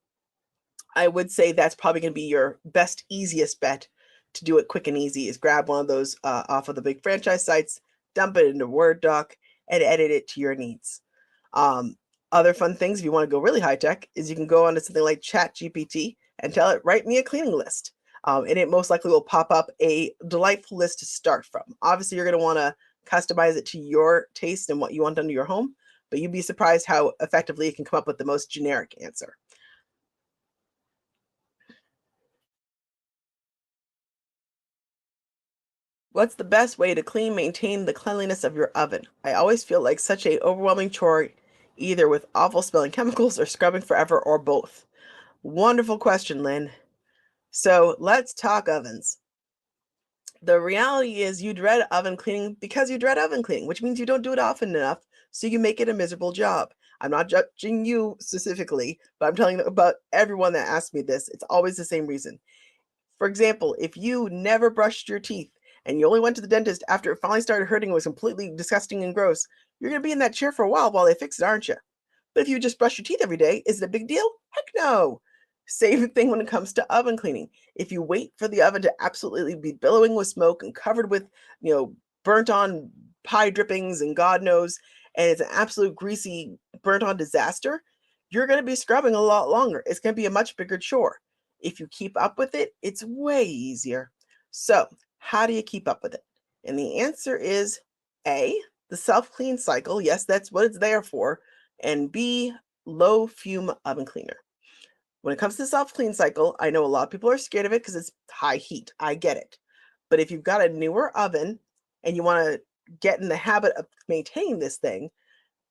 I would say that's probably going to be your best, easiest bet to do it quick and easy is grab one of those off of the big franchise sites, dump it into Word doc, and edit it to your needs. Other fun things, if you want to go really high tech, is you can go onto something like ChatGPT and tell it, write me a cleaning list. And it most likely will pop up a delightful list to start from. Obviously, you're going to want to customize it to your taste and what you want done to your home, but you'd be surprised how effectively it can come up with the most generic answer. What's the best way to maintain the cleanliness of your oven? I always feel like such a overwhelming chore, either with awful smelling chemicals or scrubbing forever or both. Wonderful question, Lynn. So let's talk ovens. The reality is you dread oven cleaning because you dread oven cleaning, which means you don't do it often enough, so you make it a miserable job. I'm not judging you specifically, but I'm telling you about everyone that asks me this. It's always the same reason. For example, if you never brushed your teeth and you only went to the dentist after it finally started hurting and was completely disgusting and gross, you're going to be in that chair for a while they fix it, aren't you? But if you just brush your teeth every day, is it a big deal? Heck no. Same thing when it comes to oven cleaning. If you wait for the oven to absolutely be billowing with smoke and covered with, burnt on pie drippings and God knows, and it's an absolute greasy, burnt on disaster, you're going to be scrubbing a lot longer. It's going to be a much bigger chore. If you keep up with it, it's way easier. So, how do you keep up with it? And the answer is A, the self clean cycle. Yes, that's what it's there for. And B, low fume oven cleaner. When it comes to the self clean cycle, I know a lot of people are scared of it because it's high heat. I get it. But if you've got a newer oven and you want to get in the habit of maintaining this thing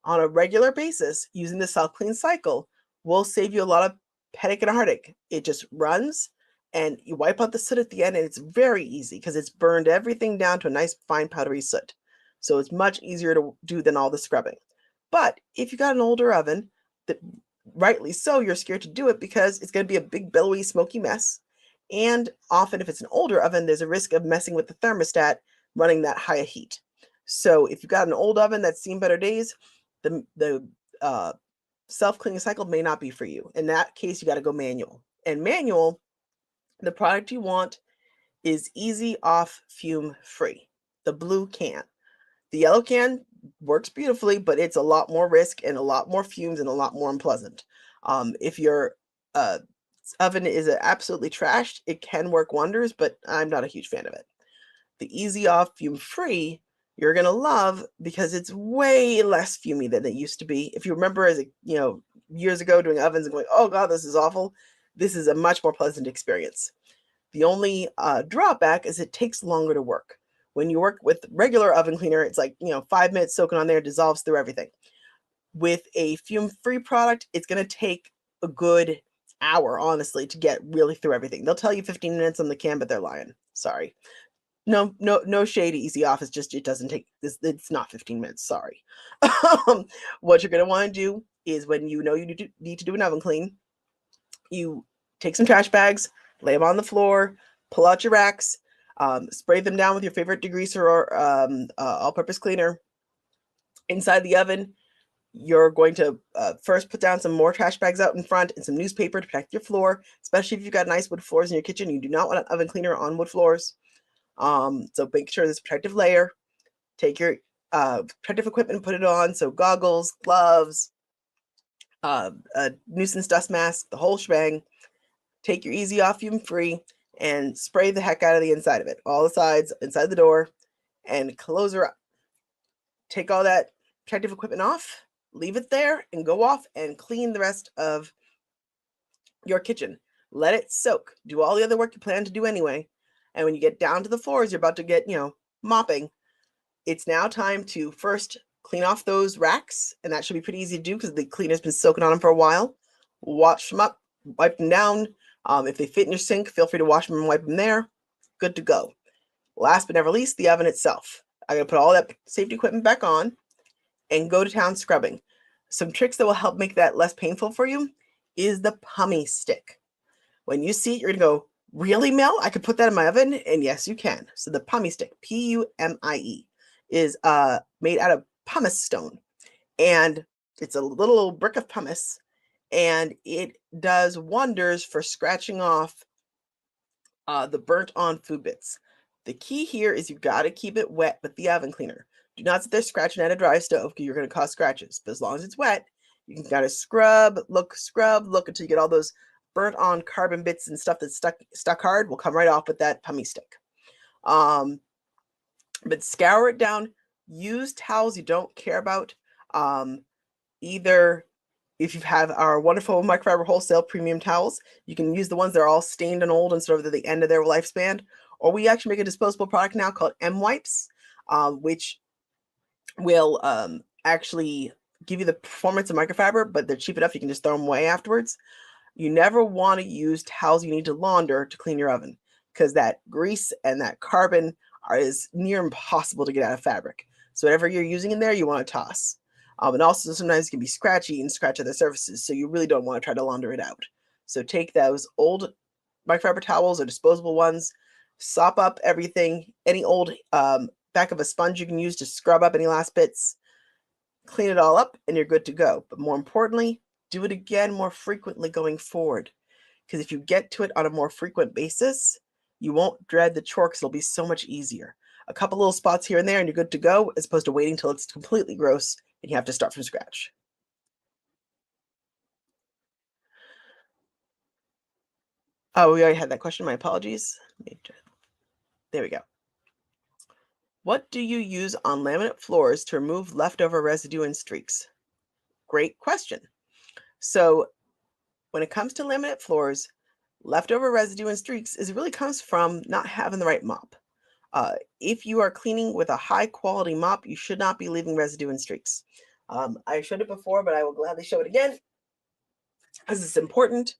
on a regular basis using the self-clean cycle will save you a lot of headache and heartache. It just runs and you wipe out the soot at the end, and it's very easy because it's burned everything down to a nice fine powdery soot. So it's much easier to do than all the scrubbing. But if you got an older oven, that rightly so, you're scared to do it because it's going to be a big billowy smoky mess. And often if it's an older oven, there's a risk of messing with the thermostat running that high a heat. So if you've got an old oven that's seen better days, the self-cleaning cycle may not be for you. In that case, you got to go manual. And manual, the product you want is Easy Off Fume Free, the blue can. The yellow can works beautifully, but it's a lot more risk and a lot more fumes and a lot more unpleasant. If your oven is absolutely trashed, it can work wonders, but I'm not a huge fan of it. The Easy Off Fume Free, you're going to love because it's way less fumey than it used to be. If you remember years ago doing ovens and going, oh God, this is awful. This is a much more pleasant experience. The only drawback is it takes longer to work. When you work with regular oven cleaner, it's like, 5 minutes soaking on there, dissolves through everything. With a fume-free product, it's going to take a good hour, honestly, to get really through everything. They'll tell you 15 minutes on the can, but they're lying. Sorry. No shade, Easy Off. It's just, it doesn't take this. It's not 15 minutes. Sorry. What you're going to want to do is when you need to do an oven clean, you take some trash bags, lay them on the floor, pull out your racks, spray them down with your favorite degreaser or all-purpose cleaner. Inside the oven, you're going to first put down some more trash bags out in front and some newspaper to protect your floor, especially if you've got nice wood floors in your kitchen. You do not want an oven cleaner on wood floors. So make sure there's a protective layer. Take your protective equipment, put it on. So goggles, gloves, a nuisance dust mask, the whole shebang. Take your Easy Off Fume Free and spray the heck out of the inside of it. All the sides, inside the door, and close her up. Take all that protective equipment off, leave it there, and go off and clean the rest of your kitchen. Let it soak. Do all the other work you plan to do anyway. And when you get down to the floors, you're about to get, mopping. It's now time to first clean off those racks, and that should be pretty easy to do because the cleaner's been soaking on them for a while. Wash them up, wipe them down. If they fit in your sink, feel free to wash them and wipe them there. Good to go. Last but never least, the oven itself. I'm going to put all that safety equipment back on and go to town scrubbing. Some tricks that will help make that less painful for you is the Pummie Stick. When you see it, you're going to go, really, Mel? I could put that in my oven? And yes, you can. So the Pummie Stick, P-U-M-I-E, is made out of pumice stone. And it's a little brick of pumice. And it does wonders for scratching off the burnt on food bits. The key here is you've got to keep it wet with the oven cleaner. Do not sit there scratching at a dry stove because you're going to cause scratches. But as long as it's wet, you can kind of scrub until you get all those burnt on carbon bits and stuff that's stuck hard will come right off with that Pummie Stick. But scour it down. Use towels you don't care about. Either if you have our wonderful microfiber wholesale premium towels, you can use the ones that are all stained and old and sort of at the end of their lifespan. Or we actually make a disposable product now called M-Wipes, which will actually give you the performance of microfiber, but they're cheap enough you can just throw them away afterwards. You never want to use towels you need to launder to clean your oven because that grease and that carbon is near impossible to get out of fabric. So whatever you're using in there, you want to toss. And also sometimes it can be scratchy and scratch other surfaces, so you really don't want to try to launder it out. So take those old microfiber towels or disposable ones, sop up everything, any old back of a sponge you can use to scrub up any last bits, clean it all up, and you're good to go. But more importantly, do it again more frequently going forward. Because if you get to it on a more frequent basis, you won't dread the chore because it'll be so much easier. A couple little spots here and there and you're good to go, as opposed to waiting till it's completely gross and you have to start from scratch. Oh, we already had that question. My apologies. There we go. What do you use on laminate floors to remove leftover residue and streaks? Great question. So when it comes to laminate floors, leftover residue and streaks really comes from not having the right mop. If you are cleaning with a high quality mop, you should not be leaving residue and streaks. I showed it before, but I will gladly show it again because it's important.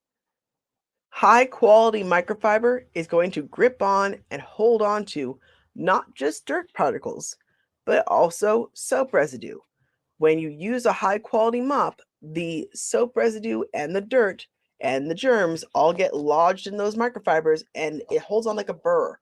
High quality microfiber is going to grip on and hold on to not just dirt particles, but also soap residue. When you use a high quality mop, the soap residue and the dirt and the germs all get lodged in those microfibers and it holds on like a burr.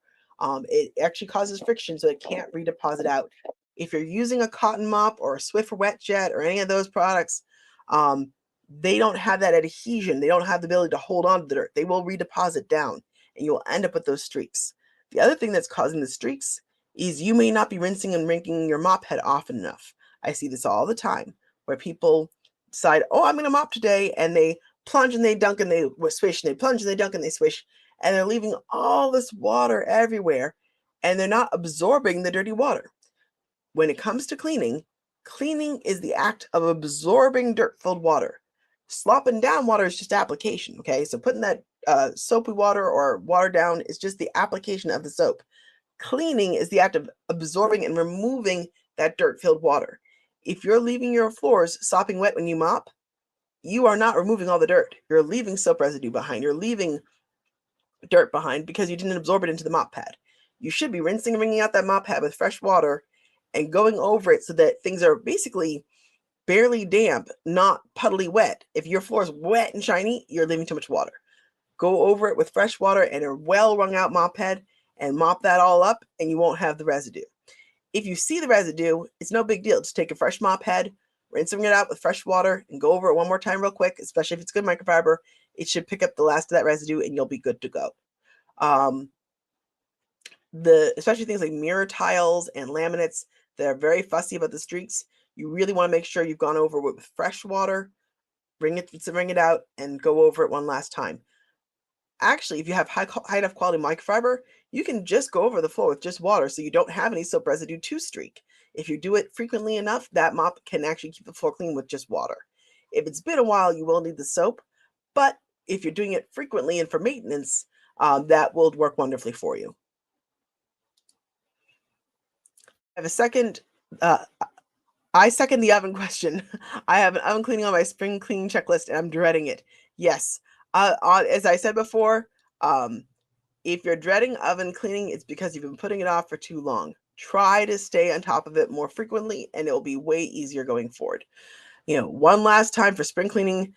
It actually causes friction so it can't redeposit out. If you're using a cotton mop or a Swiffer Wet Jet or any of those products, um, they don't have that adhesion. They don't have the ability to hold on to the dirt. They will redeposit down and you'll end up with those streaks. The other thing that's causing the streaks is you may not be rinsing and rinsing your mop head often enough. I see this all the time where people decide, oh, I'm going to mop today, and they plunge and they dunk and they swish, and they plunge and they dunk and they swish, and they're leaving all this water everywhere, and they're not absorbing the dirty water. When it comes to cleaning, cleaning is the act of absorbing dirt-filled water. Slopping down water is just application, okay? So putting that soapy water or water down is just the application of the soap. Cleaning is the act of absorbing and removing that dirt-filled water. If you're leaving your floors sopping wet when you mop, you are not removing all the dirt. You're leaving soap residue behind. You're leaving dirt behind because you didn't absorb it into the mop pad. You should be rinsing and wringing out that mop pad with fresh water and going over it so that things are basically barely damp, not puddly wet. If your floor is wet and shiny, you're leaving too much water. Go over it with fresh water and a well wrung out mop head and mop that all up, and you won't have the residue. If you see the residue, it's no big deal. Just take a fresh mop head, rinsing it out with fresh water, and go over it one more time real quick, especially if it's good microfiber. It should pick up the last of that residue and you'll be good to go. Especially things like mirror tiles and laminates that are very fussy about the streaks, you really want to make sure you've gone over it with fresh water, wring it out, and go over it one last time. Actually, if you have high enough quality microfiber, you can just go over the floor with just water so you don't have any soap residue to streak. If you do it frequently enough, that mop can actually keep the floor clean with just water. If it's been a while, you will need the soap, but if you're doing it frequently and for maintenance, that will work wonderfully for you. I have a second, I second the oven question. I have an oven cleaning on my spring cleaning checklist and I'm dreading it. Yes, as I said before, if you're dreading oven cleaning, it's because you've been putting it off for too long. Try to stay on top of it more frequently and it will be way easier going forward. One last time for spring cleaning,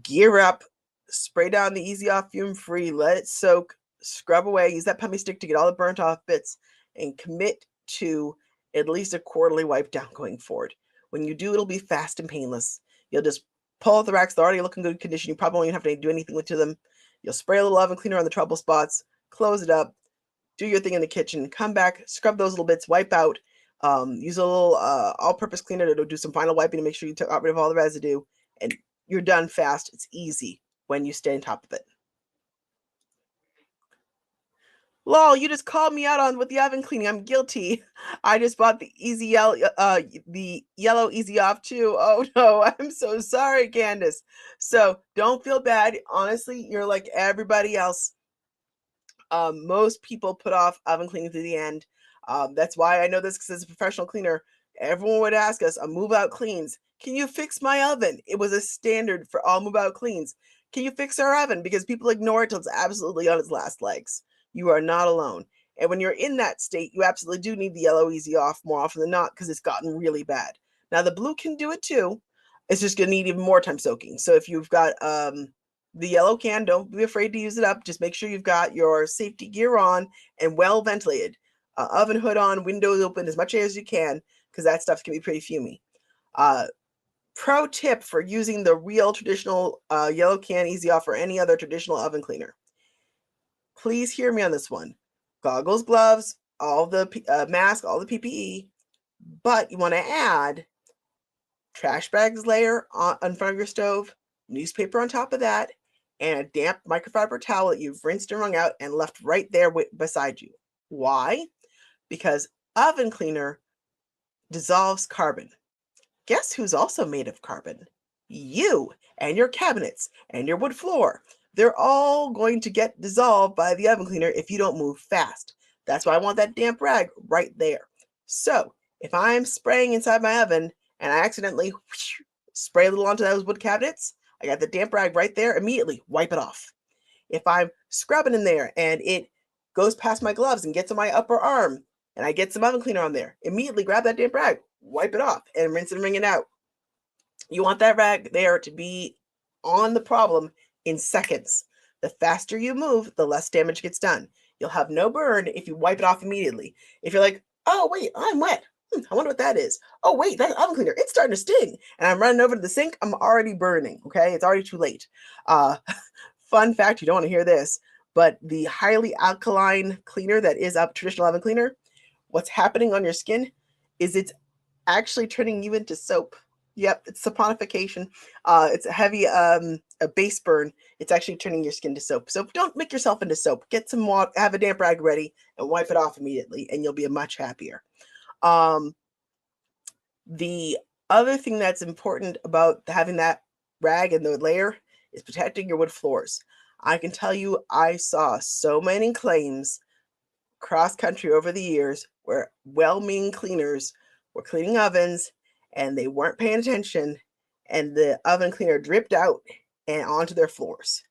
gear up, spray down the Easy Off fume free, let it soak, scrub away, use that pumice stick to get all the burnt off bits, and commit to at least a quarterly wipe down going forward. When you do, it'll be fast and painless. You'll just pull out the racks, they're already looking good condition. You probably won't even have to do anything to them. You'll spray a little oven cleaner on the trouble spots, close it up, do your thing in the kitchen, come back, scrub those little bits, wipe out, use a little all-purpose cleaner to do some final wiping to make sure you got rid of all the residue, and you're done fast. It's easy when you stay on top of it. Lol, you just called me out on with the oven cleaning. I'm guilty. I just bought the yellow Easy Off too. Oh no, I'm so sorry, Candace. So don't feel bad. Honestly, you're like everybody else. Most people put off oven cleaning to the end. That's why I know this, because as a professional cleaner, everyone would ask us on Move Out Cleans, can you fix my oven? It was a standard for all Move Out Cleans. Can you fix our oven? Because people ignore it till it's absolutely on its last legs. You are not alone. And when you're in that state, you absolutely do need the yellow Easy Off more often than not because it's gotten really bad. Now, the blue can do it too. It's just going to need even more time soaking. So if you've got the yellow can, don't be afraid to use it up. Just make sure you've got your safety gear on and well ventilated. Oven hood on, windows open as much as you can, because that stuff can be pretty fumy. Pro tip for using the real traditional yellow can Easy Off or any other traditional oven cleaner. Please hear me on this one. Goggles, gloves, all the mask, all the PPE, but you want to add trash bags layer in front of your stove, newspaper on top of that, and a damp microfiber towel that you've rinsed and wrung out and left right there beside you. Why? Because oven cleaner dissolves carbon. Guess who's also made of carbon? You and your cabinets and your wood floor. They're all going to get dissolved by the oven cleaner if you don't move fast. That's why I want that damp rag right there. So if I'm spraying inside my oven and I accidentally spray a little onto those wood cabinets, I got the damp rag right there, immediately wipe it off. If I'm scrubbing in there and it goes past my gloves and gets on my upper arm and I get some oven cleaner on there, immediately grab that damp rag, wipe it off, and rinse and wring it out. You want that rag there to be on the problem in seconds. The faster you move, the less damage gets done. You'll have no burn if you wipe it off immediately. If you're like, oh, wait, I'm wet. I wonder what that is. Oh, wait, that oven cleaner, it's starting to sting. And I'm running over to the sink, I'm already burning, okay? It's already too late. Fun fact, you don't want to hear this, but the highly alkaline cleaner that is a traditional oven cleaner, what's happening on your skin is it's actually turning you into soap. Yep, it's saponification. It's a heavy a base burn. It's actually turning your skin to soap. So don't make yourself into soap. Get some water, have a damp rag ready, and wipe it off immediately, and you'll be much happier. The other thing that's important about having that rag and the layer is protecting your wood floors. I can tell you, I saw so many claims cross country over the years where well-meaning cleaners were cleaning ovens and they weren't paying attention and the oven cleaner dripped out and onto their floors.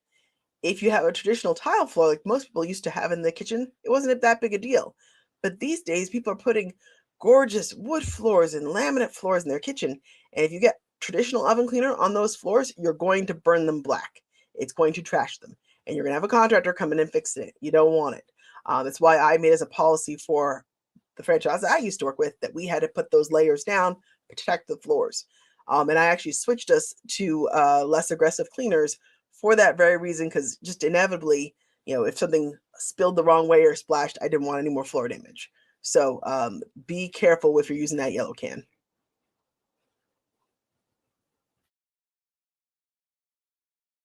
If you have a traditional tile floor like most people used to have in the kitchen, it wasn't that big a deal. But these days people are putting gorgeous wood floors and laminate floors in their kitchen, and if you get traditional oven cleaner on those floors, you're going to burn them black. It's going to trash them, and you're going to have a contractor come in and fix it. You don't want it. That's why I made as a policy for the franchise I used to work with that we had to put those layers down, protect the floors. And I actually switched us to less aggressive cleaners for that very reason, because just inevitably, if something spilled the wrong way or splashed, I didn't want any more floor damage. So be careful if you're using that yellow can.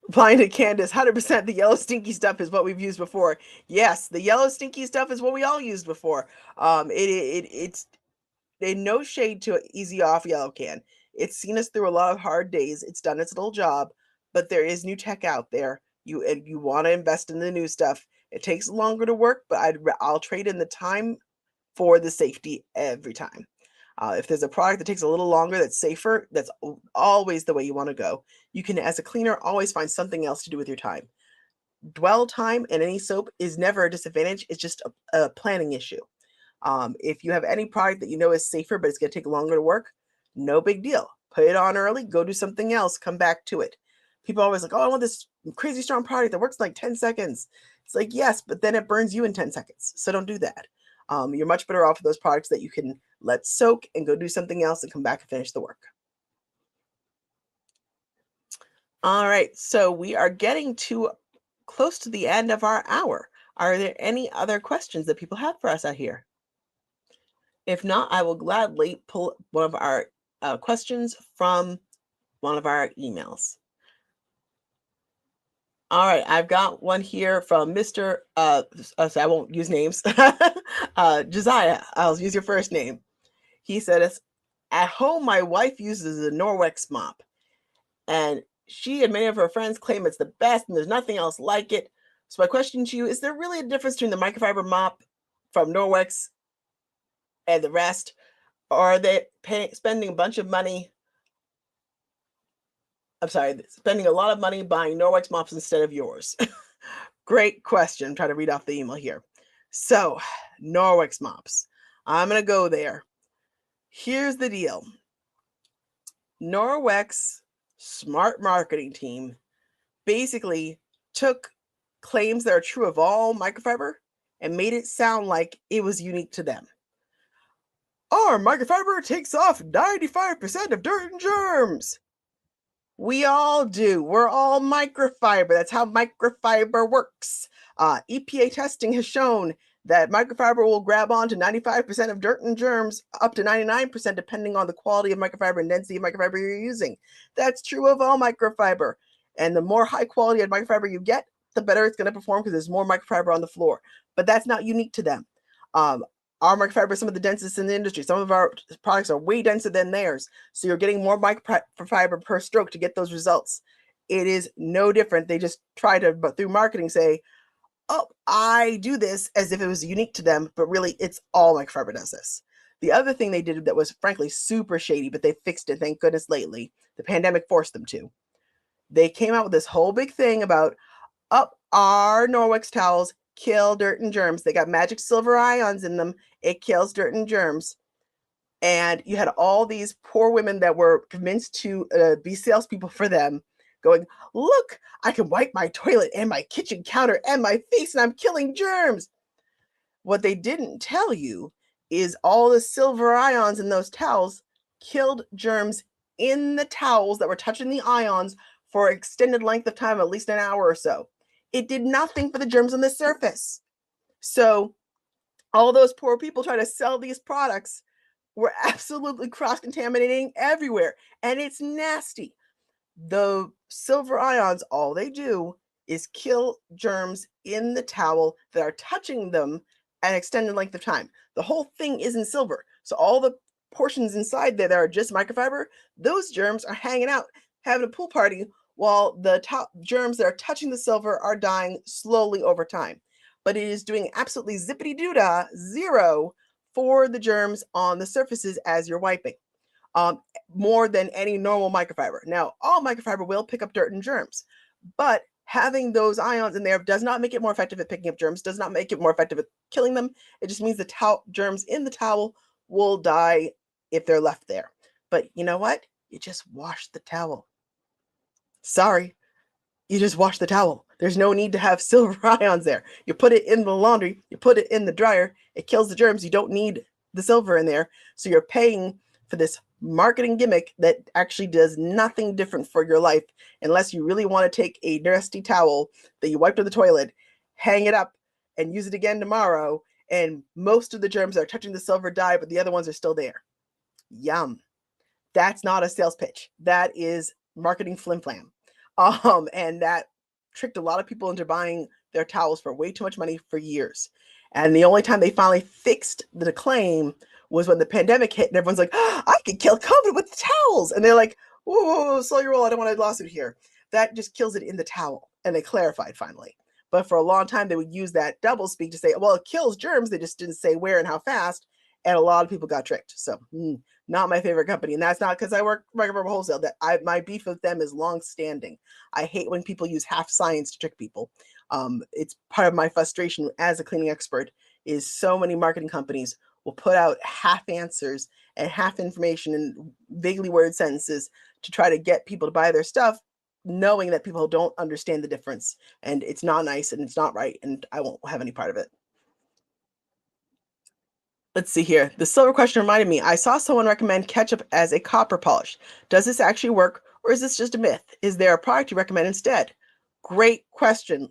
Blind to Candace, 100% the yellow stinky stuff is what we've used before. Yes, the yellow stinky stuff is what we all used before. It's no shade to Easy Off Yellow Can. It's seen us through a lot of hard days. It's done its little job, but there is new tech out there. You want to invest in the new stuff. It takes longer to work, but I'll trade in the time for the safety every time. If there's a product that takes a little longer, that's safer, that's always the way you want to go. You can, as a cleaner, always find something else to do with your time. Dwell time in any soap is never a disadvantage. It's just a planning issue. If you have any product that you know is safer, but it's going to take longer to work, no big deal. Put it on early, go do something else, come back to it. People are always like, oh, I want this crazy strong product that works in like 10 seconds. It's like, yes, but then it burns you in 10 seconds. So don't do that. You're much better off with those products that you can let soak and go do something else and come back and finish the work. All right, so we are getting to close to the end of our hour. Are there any other questions that people have for us out here? If not, I will gladly pull one of our questions from one of our emails. All right, I've got one here from Mr. So I won't use names. Josiah, I'll use your first name. He said, at home, my wife uses a Norwex mop, and she and many of her friends claim it's the best and there's nothing else like it. So my question to you, is there really a difference between the microfiber mop from Norwex and the rest? Or are they spending a bunch of money? I'm sorry, spending a lot of money buying Norwex mops instead of yours? Great question. I'm trying to read off the email here. So, Norwex mops. I'm going to go there. Here's the deal. Norwex smart marketing team basically took claims that are true of all microfiber and made it sound like it was unique to them. Our microfiber takes off 95% of dirt and germs. We all do. We're all microfiber. That's how microfiber works. EPA testing has shown that microfiber will grab on to 95% of dirt and germs, up to 99%, depending on the quality of microfiber and density of microfiber you're using. That's true of all microfiber. And the more high quality of microfiber you get, the better it's going to perform because there's more microfiber on the floor. But that's not unique to them. Our microfiber is some of the densest in the industry. Some of our products are way denser than theirs. So you're getting more microfiber per stroke to get those results. It is no different. They just try to, but through marketing, say, oh, I do this as if it was unique to them, but really it's all microfiber does this. The other thing they did that was frankly super shady, but they fixed it, thank goodness, lately. The pandemic forced them to. They came out with this whole big thing about, up our Norwex towels kill dirt and germs. They got magic silver ions in them. It kills dirt and germs. And you had all these poor women that were convinced to be salespeople for them, going, look, I can wipe my toilet and my kitchen counter and my face, and I'm killing germs. What they didn't tell you is all the silver ions in those towels killed germs in the towels that were touching the ions for an extended length of time, at least an hour or so. It did nothing for the germs on the surface. So all those poor people trying to sell these products were absolutely cross-contaminating everywhere, and it's nasty. The silver ions, all they do is kill germs in the towel that are touching them an extended length of time. The whole thing isn't silver. So all the portions inside there that are just microfiber, those germs are hanging out, having a pool party, while the top germs that are touching the silver are dying slowly over time. But it is doing absolutely zippity doo dah zero for the germs on the surfaces as you're wiping. More than any normal microfiber. Now, all microfiber will pick up dirt and germs, but having those ions in there does not make it more effective at picking up germs, does not make it more effective at killing them. It just means the germs in the towel will die if they're left there. But you know what? You just wash the towel. Sorry, you just wash the towel. There's no need to have silver ions there. You put it in the laundry, you put it in the dryer, it kills the germs. You don't need the silver in there. So you're paying for this marketing gimmick that actually does nothing different for your life, unless you really want to take a nasty towel that you wiped on the toilet, hang it up, and use it again tomorrow. And most of the germs that are touching the silver die, but the other ones are still there. Yum. That's not a sales pitch. That is marketing flim-flam. And that tricked a lot of people into buying their towels for way too much money for years. And the only time they finally fixed the claim was when the pandemic hit and everyone's like, oh, I could kill COVID with towels. And they're like, whoa, whoa, whoa, slow your roll. I don't want a lawsuit here. That just kills it in the towel. And they clarified finally. But for a long time, they would use that double speak to say, well, it kills germs. They just didn't say where and how fast. And a lot of people got tricked. So not my favorite company. And that's not because I work for wholesale. My beef with them is long standing. I hate when people use half science to trick people. It's part of my frustration as a cleaning expert is so many marketing companies will put out half answers and half information in vaguely worded sentences to try to get people to buy their stuff, knowing that people don't understand the difference. And it's not nice and it's not right. And I won't have any part of it. Let's see here. The silver question reminded me, I saw someone recommend ketchup as a copper polish. Does this actually work, or is this just a myth? Is there a product you recommend instead? Great question.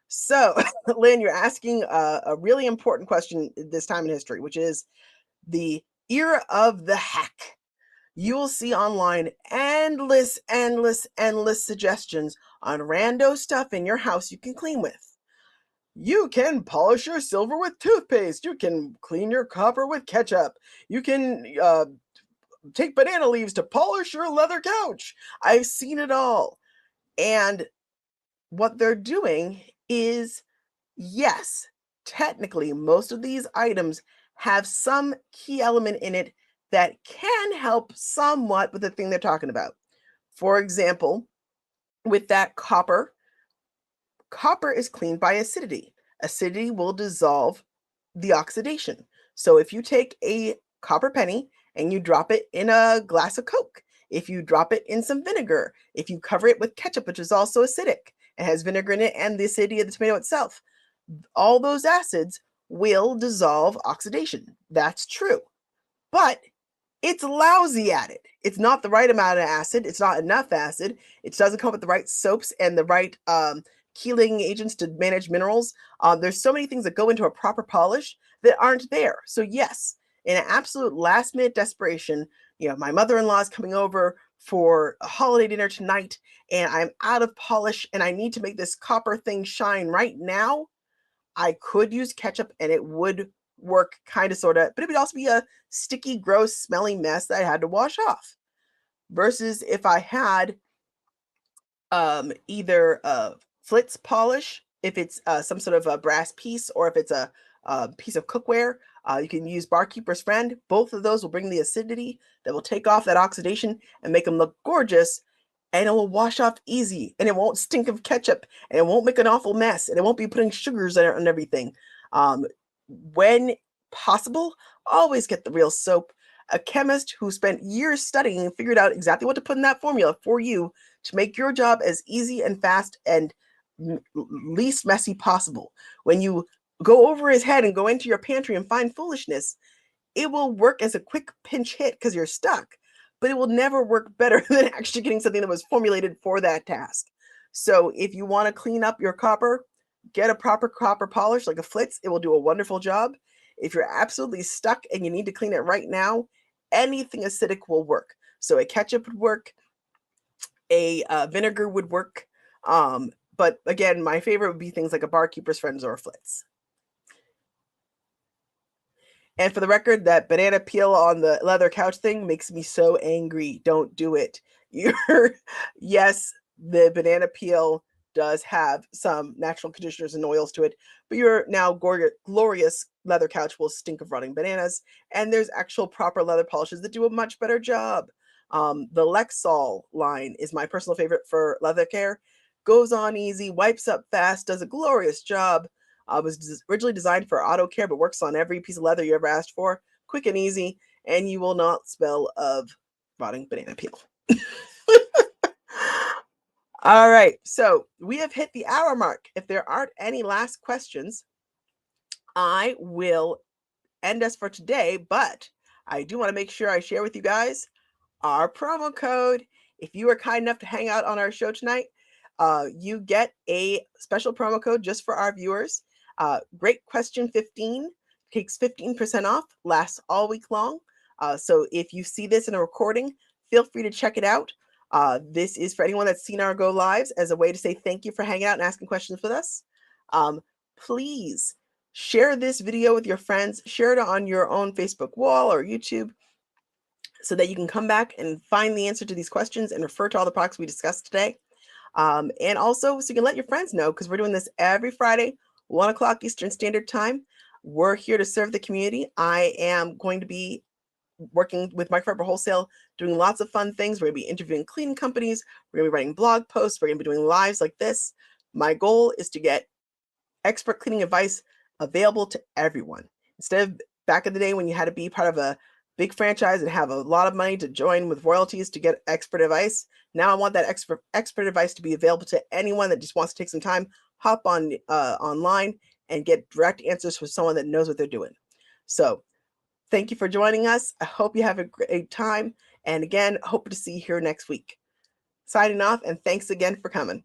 So, Lynn, you're asking a really important question this time in history, which is the era of the hack. You will see online endless suggestions on rando stuff in your house you can clean with. You can polish your silver with toothpaste. You can clean your copper with ketchup. You can take banana leaves to polish your leather couch. I've seen it all. And what they're doing is, yes, technically, most of these items have some key element in it that can help somewhat with the thing they're talking about. For example, with that copper is cleaned by acidity. Acidity will dissolve the oxidation. So if you take a copper penny and you drop it in a glass of Coke, if you drop it in some vinegar, if you cover it with ketchup, which is also acidic, it has vinegar in it and the acidity of the tomato itself, all those acids will dissolve oxidation. That's true. But it's lousy at it. It's not the right amount of acid. It's not enough acid. It doesn't come with the right soaps and the right chelating agents to manage minerals. There's so many things that go into a proper polish that aren't there. So yes, in an absolute last minute desperation, my mother-in-law is coming over for a holiday dinner tonight and I'm out of polish and I need to make this copper thing shine right now. I could use ketchup and it would work kind of sort of, but it would also be a sticky, gross, smelly mess that I had to wash off. Versus if I had either a Flitz polish if it's some sort of a brass piece or if it's a piece of cookware, you can use Barkeeper's Friend. Both of those will bring the acidity that will take off that oxidation and make them look gorgeous. And it will wash off easy, and it won't stink of ketchup, and it won't make an awful mess, and it won't be putting sugars in it and everything. When possible, always get the real soap. A chemist who spent years studying and figured out exactly what to put in that formula for you to make your job as easy and fast and least messy possible. When you go over his head and go into your pantry and find foolishness, it will work as a quick pinch hit because you're stuck, but it will never work better than actually getting something that was formulated for that task. So if you want to clean up your copper, get a proper copper polish like a Flitz. It will do a wonderful job. If you're absolutely stuck and you need to clean it right now, anything acidic will work. So a ketchup would work, a vinegar would work. But again, my favorite would be things like a Barkeeper's Friends or a Flitz. And for the record, that banana peel on the leather couch thing makes me so angry. Don't do it. You're, yes, the banana peel does have some natural conditioners and oils to it, but your now glorious leather couch will stink of rotting bananas. And there's actual proper leather polishes that do a much better job. The Lexol line is my personal favorite for leather care. Goes on easy, wipes up fast, does a glorious job. Was originally designed for auto care, but works on every piece of leather you ever asked for. Quick and easy, and you will not smell of rotting banana peel. All right, so we have hit the hour mark. If there aren't any last questions, I will end us for today, but I do want to make sure I share with you guys our promo code. If you are kind enough to hang out on our show tonight, you get a special promo code just for our viewers. Great Question 15 takes 15% off, lasts all week long. So if you see this in a recording, feel free to check it out. This is for anyone that's seen our go lives as a way to say thank you for hanging out and asking questions with us. Please share this video with your friends, share it on your own Facebook wall or YouTube so that you can come back and find the answer to these questions and refer to all the products we discussed today. And also so you can let your friends know, because we're doing this every Friday, 1 o'clock Eastern Standard Time. We're here to serve the community. I am going to be working with Microfiber Wholesale, doing lots of fun things. We're going to be interviewing cleaning companies. We're going to be writing blog posts. We're going to be doing lives like this. My goal is to get expert cleaning advice available to everyone. Instead of back in the day when you had to be part of a big franchise and have a lot of money to join with royalties to get expert advice, now I want that expert advice to be available to anyone that just wants to take some time, hop on online and get direct answers from someone that knows what they're doing. So thank you for joining us. I hope you have a great time. And again, hope to see you here next week. Signing off, and thanks again for coming.